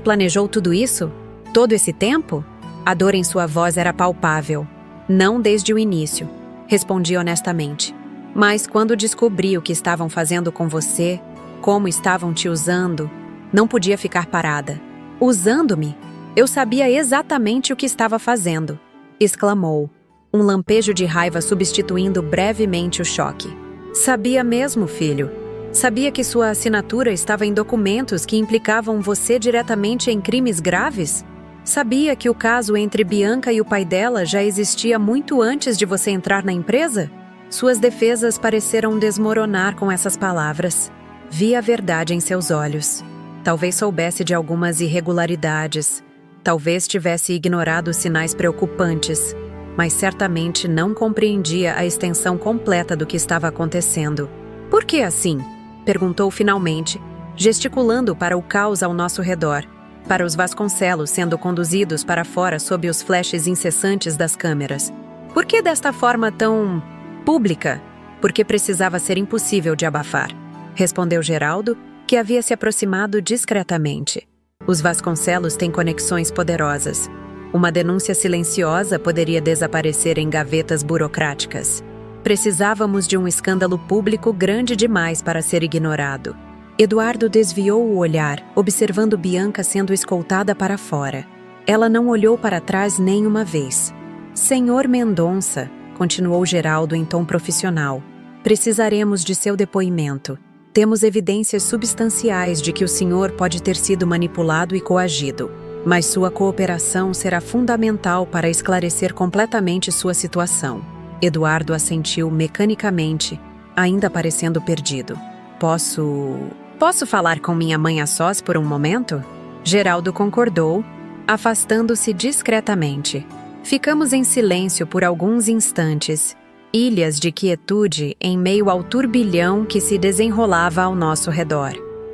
planejou tudo isso? Todo esse tempo? A dor em sua voz era palpável. Não desde o início, respondi honestamente. Mas quando descobri o que estavam fazendo com você, como estavam te usando, não podia ficar parada. Usando-me? Eu sabia exatamente o que estava fazendo, exclamou, um lampejo de raiva substituindo brevemente o choque. Sabia mesmo, filho. Sabia que sua assinatura estava em documentos que implicavam você diretamente em crimes graves? Sabia que o caso entre Bianca e o pai dela já existia muito antes de você entrar na empresa? Suas defesas pareceram desmoronar com essas palavras. Vi a verdade em seus olhos. Talvez soubesse de algumas irregularidades. Talvez tivesse ignorado sinais preocupantes. Mas certamente não compreendia a extensão completa do que estava acontecendo. Por que assim? Perguntou finalmente, gesticulando para o caos ao nosso redor. Para os Vasconcelos sendo conduzidos para fora sob os flashes incessantes das câmeras. Por que desta forma tão pública? Porque precisava ser impossível de abafar, respondeu Geraldo, que havia se aproximado discretamente. Os Vasconcelos têm conexões poderosas. Uma denúncia silenciosa poderia desaparecer em gavetas burocráticas. Precisávamos de um escândalo público grande demais para ser ignorado. Eduardo desviou o olhar, observando Bianca sendo escoltada para fora. Ela não olhou para trás nem uma vez. Senhor Mendonça, continuou Geraldo em tom profissional, precisaremos de seu depoimento. Temos evidências substanciais de que o senhor pode ter sido manipulado e coagido, mas sua cooperação será fundamental para esclarecer completamente sua situação. Eduardo assentiu mecanicamente, ainda parecendo perdido. Posso falar com minha mãe a sós por um momento? Geraldo concordou, afastando-se discretamente. Ficamos em silêncio por alguns instantes, ilhas de quietude em meio ao turbilhão que se desenrolava ao nosso redor.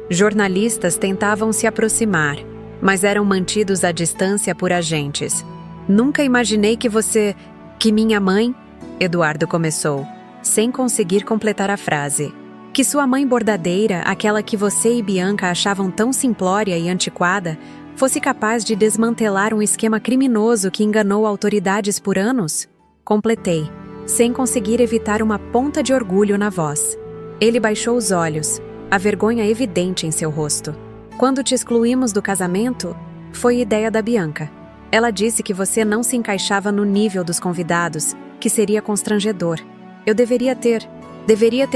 Jornalistas tentavam se aproximar, mas eram mantidos à distância por agentes. Nunca imaginei que minha mãe... Eduardo começou, sem conseguir completar a frase. Que sua mãe bordadeira, aquela que você e Bianca achavam tão simplória e antiquada, fosse capaz de desmantelar um esquema criminoso que enganou autoridades por anos? Completei, sem conseguir evitar uma ponta de orgulho na voz. Ele baixou os olhos, a vergonha evidente em seu rosto. Quando te excluímos do casamento, foi ideia da Bianca. Ela disse que você não se encaixava no nível dos convidados, que seria constrangedor. Eu deveria ter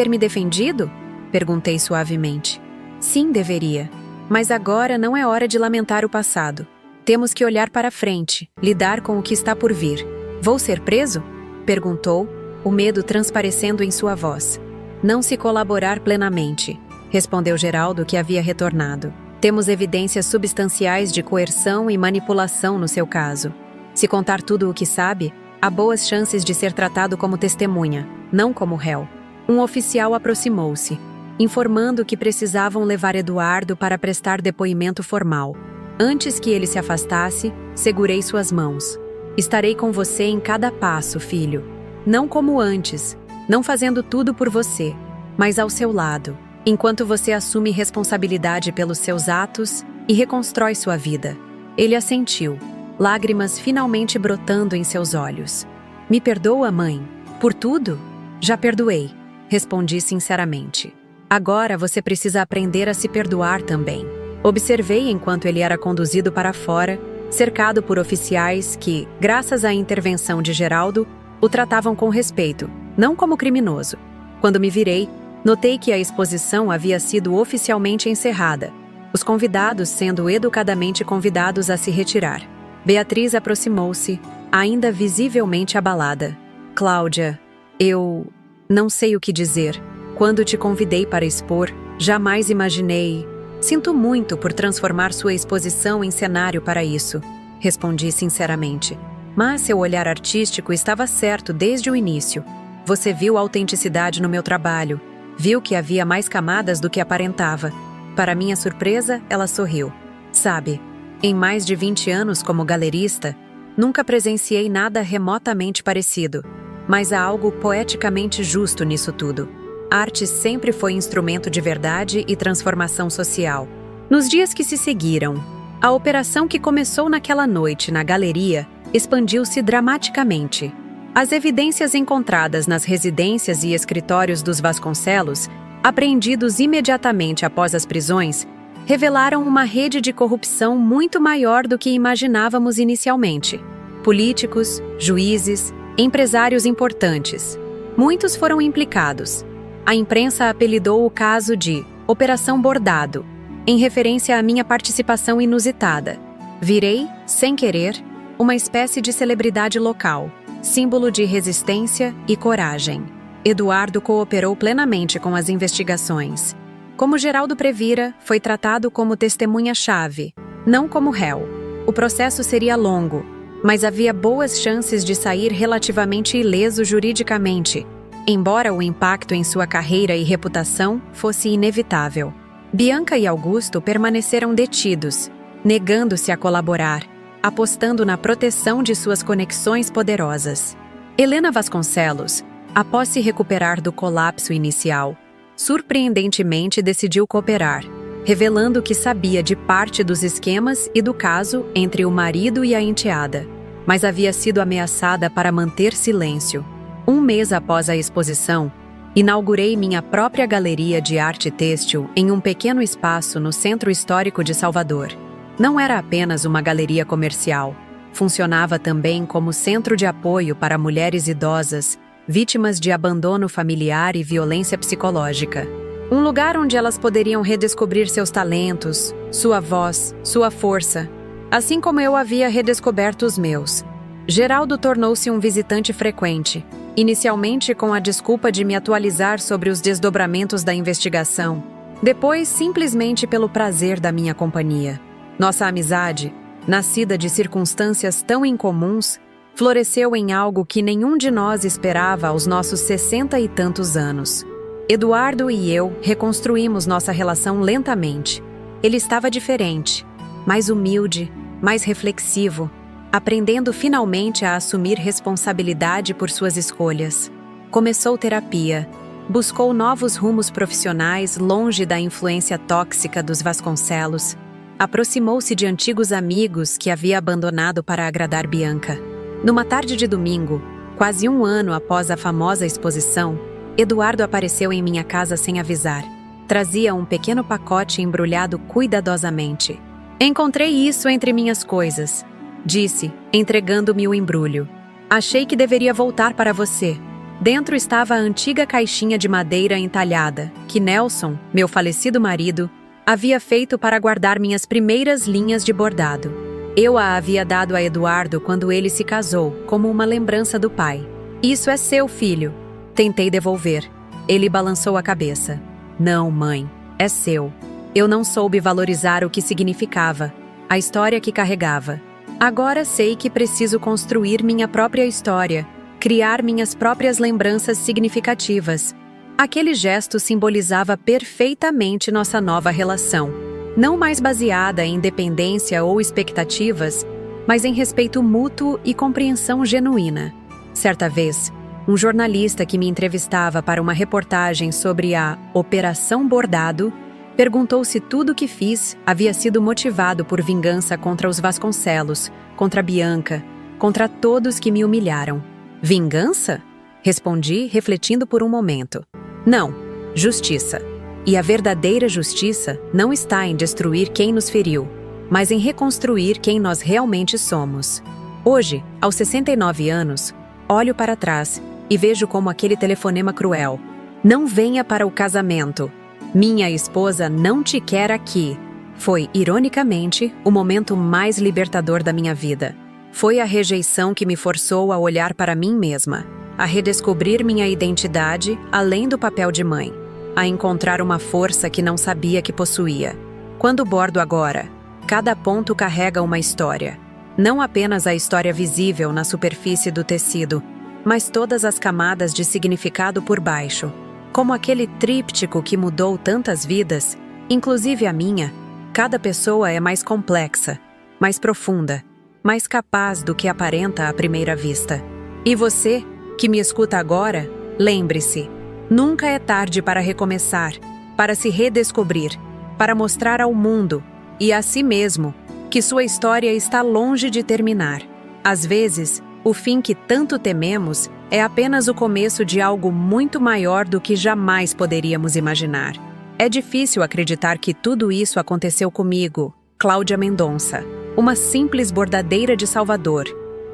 me defendido? Perguntei suavemente. Sim, deveria. Mas agora não é hora de lamentar o passado. Temos que olhar para frente, lidar com o que está por vir. Vou ser preso? Perguntou, o medo transparecendo em sua voz. Não se colaborar plenamente, respondeu Geraldo, que havia retornado. Temos evidências substanciais de coerção e manipulação no seu caso. Se contar tudo o que sabe, há boas chances de ser tratado como testemunha, não como réu. Um oficial aproximou-se, informando que precisavam levar Eduardo para prestar depoimento formal. Antes que ele se afastasse, segurei suas mãos. Estarei com você em cada passo, filho. Não como antes, não fazendo tudo por você, mas ao seu lado, enquanto você assume responsabilidade pelos seus atos e reconstrói sua vida. Ele assentiu, lágrimas finalmente brotando em seus olhos. Me perdoa, mãe? Por tudo? Já perdoei, respondi sinceramente. Agora você precisa aprender a se perdoar também. Observei enquanto ele era conduzido para fora, cercado por oficiais que, graças à intervenção de Geraldo, o tratavam com respeito, não como criminoso. Quando me virei, notei que a exposição havia sido oficialmente encerrada, os convidados sendo educadamente convidados a se retirar. Beatriz aproximou-se, ainda visivelmente abalada. Cláudia, eu não sei o que dizer. Quando te convidei para expor, jamais imaginei... Sinto muito por transformar sua exposição em cenário para isso, respondi sinceramente. Mas seu olhar artístico estava certo desde o início. Você viu a autenticidade no meu trabalho, viu que havia mais camadas do que aparentava. Para minha surpresa, ela sorriu. Sabe, em mais de 20 anos como galerista, nunca presenciei nada remotamente parecido, mas há algo poeticamente justo nisso tudo. A arte sempre foi instrumento de verdade e transformação social. Nos dias que se seguiram, a operação que começou naquela noite na galeria expandiu-se dramaticamente. As evidências encontradas nas residências e escritórios dos Vasconcelos, apreendidos imediatamente após as prisões, revelaram uma rede de corrupção muito maior do que imaginávamos inicialmente. Políticos, juízes, empresários importantes. Muitos foram implicados. A imprensa apelidou o caso de Operação Bordado, em referência à minha participação inusitada. Virei, sem querer, uma espécie de celebridade local, símbolo de resistência e coragem. Eduardo cooperou plenamente com as investigações. Como Geraldo previra, foi tratado como testemunha-chave, não como réu. O processo seria longo, mas havia boas chances de sair relativamente ileso juridicamente, embora o impacto em sua carreira e reputação fosse inevitável. Bianca e Augusto permaneceram detidos, negando-se a colaborar, apostando na proteção de suas conexões poderosas. Helena Vasconcelos, após se recuperar do colapso inicial, surpreendentemente decidiu cooperar, revelando que sabia de parte dos esquemas e do caso entre o marido e a enteada, mas havia sido ameaçada para manter silêncio. Um mês após a exposição, inaugurei minha própria galeria de arte têxtil em um pequeno espaço no Centro Histórico de Salvador. Não era apenas uma galeria comercial, funcionava também como centro de apoio para mulheres idosas, vítimas de abandono familiar e violência psicológica. Um lugar onde elas poderiam redescobrir seus talentos, sua voz, sua força, assim como eu havia redescoberto os meus. Geraldo tornou-se um visitante frequente, inicialmente com a desculpa de me atualizar sobre os desdobramentos da investigação, depois simplesmente pelo prazer da minha companhia. Nossa amizade, nascida de circunstâncias tão incomuns, floresceu em algo que nenhum de nós esperava aos nossos 60 e tantos anos. Eduardo e eu reconstruímos nossa relação lentamente. Ele estava diferente, mais humilde, mais reflexivo, aprendendo finalmente a assumir responsabilidade por suas escolhas. Começou terapia, buscou novos rumos profissionais longe da influência tóxica dos Vasconcelos, aproximou-se de antigos amigos que havia abandonado para agradar Bianca. Numa tarde de domingo, quase um ano após a famosa exposição, Eduardo apareceu em minha casa sem avisar. Trazia um pequeno pacote embrulhado cuidadosamente. "Encontrei isso entre minhas coisas", disse, entregando-me o embrulho. "Achei que deveria voltar para você." Dentro estava a antiga caixinha de madeira entalhada, que Nelson, meu falecido marido, havia feito para guardar minhas primeiras linhas de bordado. Eu a havia dado a Eduardo quando ele se casou, como uma lembrança do pai. "Isso é seu, filho." Tentei devolver. Ele balançou a cabeça. "Não, mãe, é seu." Eu não soube valorizar o que significava, a história que carregava. Agora sei que preciso construir minha própria história, criar minhas próprias lembranças significativas. Aquele gesto simbolizava perfeitamente nossa nova relação, não mais baseada em dependência ou expectativas, mas em respeito mútuo e compreensão genuína. Certa vez, um jornalista que me entrevistava para uma reportagem sobre a Operação Bordado perguntou se tudo o que fiz havia sido motivado por vingança contra os Vasconcelos, contra Bianca, contra todos que me humilharam. "Vingança?" Respondi, refletindo por um momento. "Não, justiça. E a verdadeira justiça não está em destruir quem nos feriu, mas em reconstruir quem nós realmente somos." Hoje, aos 69 anos, olho para trás e vejo como aquele telefonema cruel. "Não venha para o casamento. Minha esposa não te quer aqui." Foi, ironicamente, o momento mais libertador da minha vida. Foi a rejeição que me forçou a olhar para mim mesma, a redescobrir minha identidade além do papel de mãe, a encontrar uma força que não sabia que possuía. Quando bordo agora, cada ponto carrega uma história. Não apenas a história visível na superfície do tecido, mas todas as camadas de significado por baixo. Como aquele tríptico que mudou tantas vidas, Inclusive a minha, cada pessoa é mais complexa, mais profunda, mais capaz do que aparenta à primeira vista. E você, que me escuta agora, lembre-se, nunca é tarde para recomeçar, para se redescobrir, para mostrar ao mundo e a si mesmo que sua história está longe de terminar. Às vezes, o fim que tanto tememos é apenas o começo de algo muito maior do que jamais poderíamos imaginar. É difícil acreditar que tudo isso aconteceu comigo, Cláudia Mendonça, uma simples bordadeira de Salvador,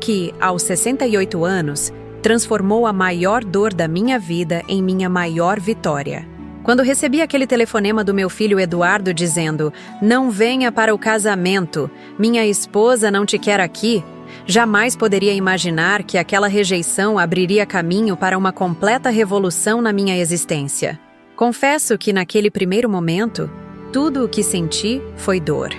que, aos 68 anos, transformou a maior dor da minha vida em minha maior vitória. Quando recebi aquele telefonema do meu filho Eduardo dizendo: "Não venha para o casamento, minha esposa não te quer aqui", jamais poderia imaginar que aquela rejeição abriria caminho para uma completa revolução na minha existência. Confesso que naquele primeiro momento, tudo o que senti foi dor.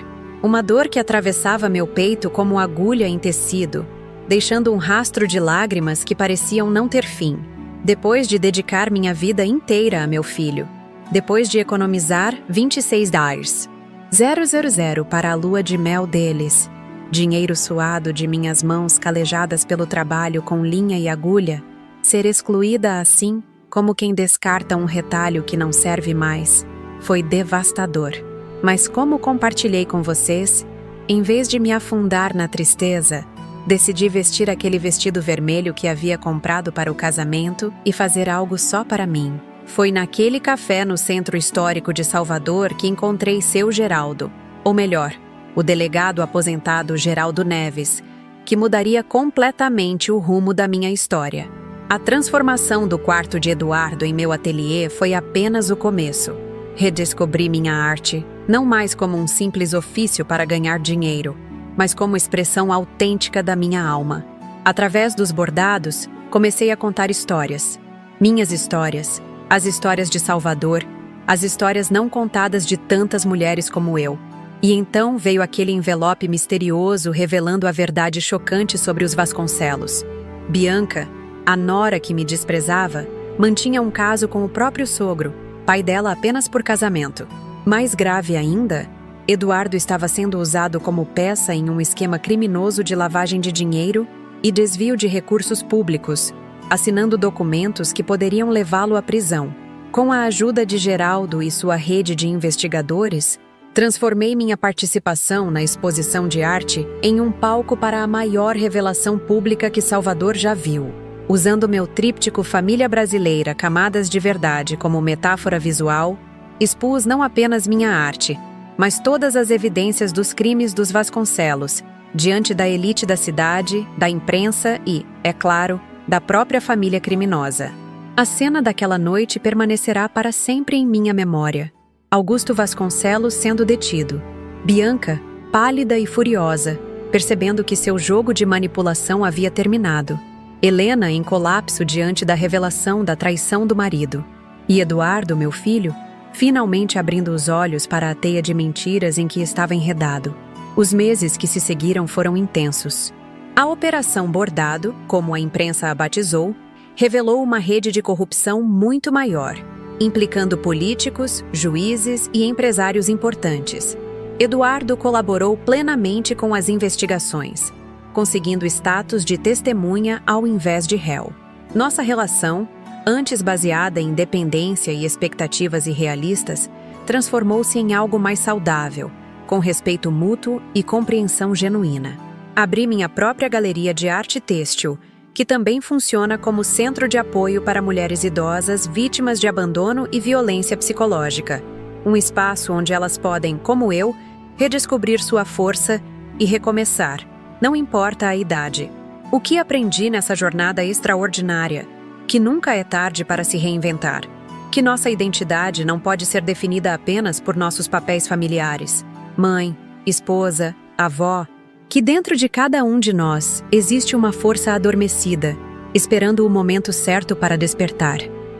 Uma dor que atravessava meu peito como agulha em tecido, deixando um rastro de lágrimas que pareciam não ter fim. Depois de dedicar minha vida inteira a meu filho, depois de economizar $26,000 para a lua de mel deles, dinheiro suado de minhas mãos calejadas pelo trabalho com linha e agulha, ser excluída assim, como quem descarta um retalho que não serve mais, foi devastador. Mas como compartilhei com vocês, em vez de me afundar na tristeza, decidi vestir aquele vestido vermelho que havia comprado para o casamento e fazer algo só para mim. Foi naquele café no Centro Histórico de Salvador que encontrei seu Geraldo, ou melhor, o delegado aposentado Geraldo Neves, que mudaria completamente o rumo da minha história. A transformação do quarto de Eduardo em meu ateliê foi apenas o começo. Redescobri minha arte, não mais como um simples ofício para ganhar dinheiro, mas como expressão autêntica da minha alma. Através dos bordados, comecei a contar histórias. Minhas histórias, as histórias de Salvador, as histórias não contadas de tantas mulheres como eu. E então veio aquele envelope misterioso revelando a verdade chocante sobre os Vasconcelos. Bianca, a nora que me desprezava, mantinha um caso com o próprio sogro, pai dela apenas por casamento. Mais grave ainda, Eduardo estava sendo usado como peça em um esquema criminoso de lavagem de dinheiro e desvio de recursos públicos, assinando documentos que poderiam levá-lo à prisão. Com a ajuda de Geraldo e sua rede de investigadores, transformei minha participação na exposição de arte em um palco para a maior revelação pública que Salvador já viu. Usando meu tríptico Família Brasileira Camadas de Verdade como metáfora visual, expus não apenas minha arte, mas todas as evidências dos crimes dos Vasconcelos, diante da elite da cidade, da imprensa e, é claro, da própria família criminosa. A cena daquela noite permanecerá para sempre em minha memória. Augusto Vasconcelos sendo detido. Bianca, pálida e furiosa, percebendo que seu jogo de manipulação havia terminado. Helena em colapso diante da revelação da traição do marido. E Eduardo, meu filho, finalmente abrindo os olhos para a teia de mentiras em que estava enredado. Os meses que se seguiram foram intensos. A Operação Bordado, como a imprensa a batizou, revelou uma rede de corrupção muito maior, implicando políticos, juízes e empresários importantes. Eduardo colaborou plenamente com as investigações, conseguindo status de testemunha ao invés de réu. Nossa relação, antes baseada em dependência e expectativas irrealistas, transformou-se em algo mais saudável, com respeito mútuo e compreensão genuína. Abri minha própria galeria de arte têxtil, que também funciona como centro de apoio para mulheres idosas vítimas de abandono e violência psicológica. Um espaço onde elas podem, como eu, redescobrir sua força e recomeçar. Não importa a idade. O que aprendi nessa jornada extraordinária? Que nunca é tarde para se reinventar. Que nossa identidade não pode ser definida apenas por nossos papéis familiares. Mãe, esposa, avó. Que dentro de cada um de nós existe uma força adormecida, esperando o momento certo para despertar.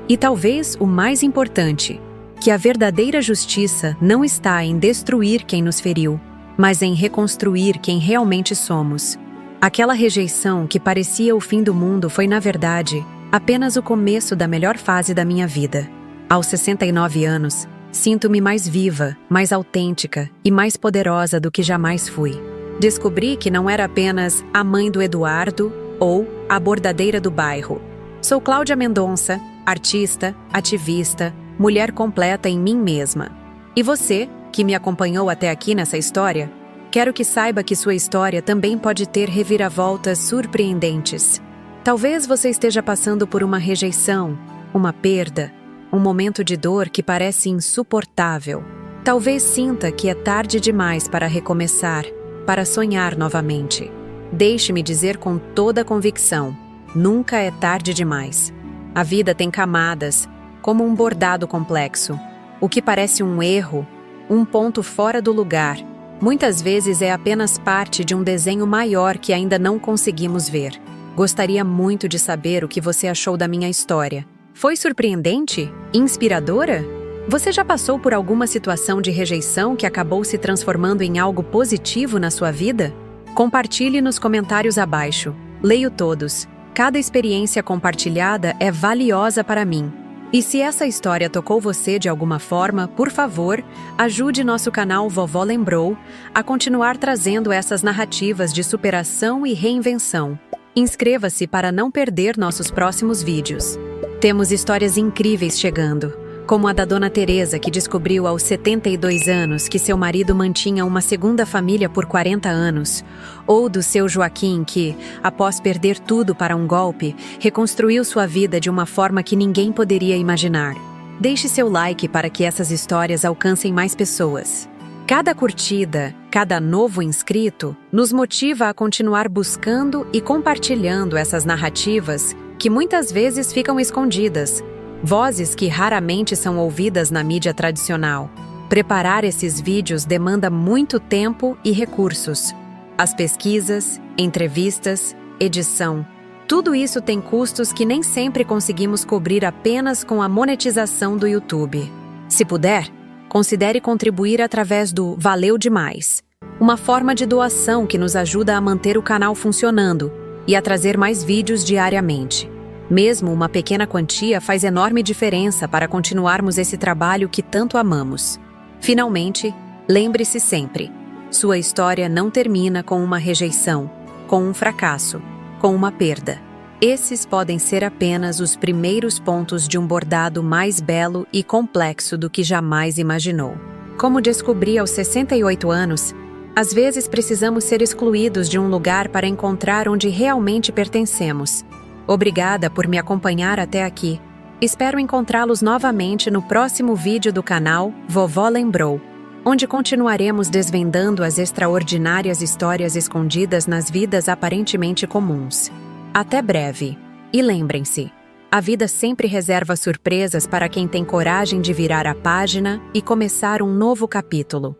E talvez o mais importante, que a verdadeira justiça não está em destruir quem nos feriu, mas em reconstruir quem realmente somos. Aquela rejeição que parecia o fim do mundo foi, na verdade, apenas o começo da melhor fase da minha vida. Aos 69 anos, Sinto-me mais viva, mais autêntica e mais poderosa do que jamais fui. Descobri que não era apenas a mãe do Eduardo ou a bordadeira do bairro. Sou Cláudia Mendonça, artista, ativista, mulher completa em mim mesma. E você, que me acompanhou até aqui nessa história, quero que saiba que sua história também pode ter reviravoltas surpreendentes. Talvez você esteja passando por uma rejeição, uma perda, um momento de dor que parece insuportável. Talvez sinta que é tarde demais para recomeçar, para sonhar novamente. Deixe-me dizer com toda a convicção, nunca é tarde demais. A vida tem camadas, como um bordado complexo. O que parece um erro, um ponto fora do lugar, muitas vezes é apenas parte de um desenho maior que ainda não conseguimos ver. Gostaria muito de saber o que você achou da minha história. Foi surpreendente? Inspiradora? Você já passou por alguma situação de rejeição que acabou se transformando em algo positivo na sua vida? Compartilhe nos comentários abaixo. Leio todos. Cada experiência compartilhada é valiosa para mim. E se essa história tocou você de alguma forma, por favor, ajude nosso canal Vovó Lembrou a continuar trazendo essas narrativas de superação e reinvenção. Inscreva-se para não perder nossos próximos vídeos. Temos histórias incríveis chegando, como a da Dona Teresa, que descobriu aos 72 anos que seu marido mantinha uma segunda família por 40 anos, ou do seu Joaquim que, após perder tudo para um golpe, reconstruiu sua vida de uma forma que ninguém poderia imaginar. Deixe seu like para que essas histórias alcancem mais pessoas. Cada curtida, cada novo inscrito, nos motiva a continuar buscando e compartilhando essas narrativas que muitas vezes ficam escondidas, vozes que raramente são ouvidas na mídia tradicional. Preparar esses vídeos demanda muito tempo e recursos. As pesquisas, entrevistas, edição, tudo isso tem custos que nem sempre conseguimos cobrir apenas com a monetização do YouTube. Se puder, considere contribuir através do Valeu Demais, uma forma de doação que nos ajuda a manter o canal funcionando e a trazer mais vídeos diariamente. Mesmo uma pequena quantia faz enorme diferença para continuarmos esse trabalho que tanto amamos. Finalmente, lembre-se sempre, sua história não termina com uma rejeição, com um fracasso, com uma perda. Esses podem ser apenas os primeiros pontos de um bordado mais belo e complexo do que jamais imaginou. Como descobri aos 68 anos, às vezes precisamos ser excluídos de um lugar para encontrar onde realmente pertencemos. Obrigada por me acompanhar até aqui. Espero encontrá-los novamente no próximo vídeo do canal Vovó Lembrou, onde continuaremos desvendando as extraordinárias histórias escondidas nas vidas aparentemente comuns. Até breve. E lembrem-se, a vida sempre reserva surpresas para quem tem coragem de virar a página e começar um novo capítulo.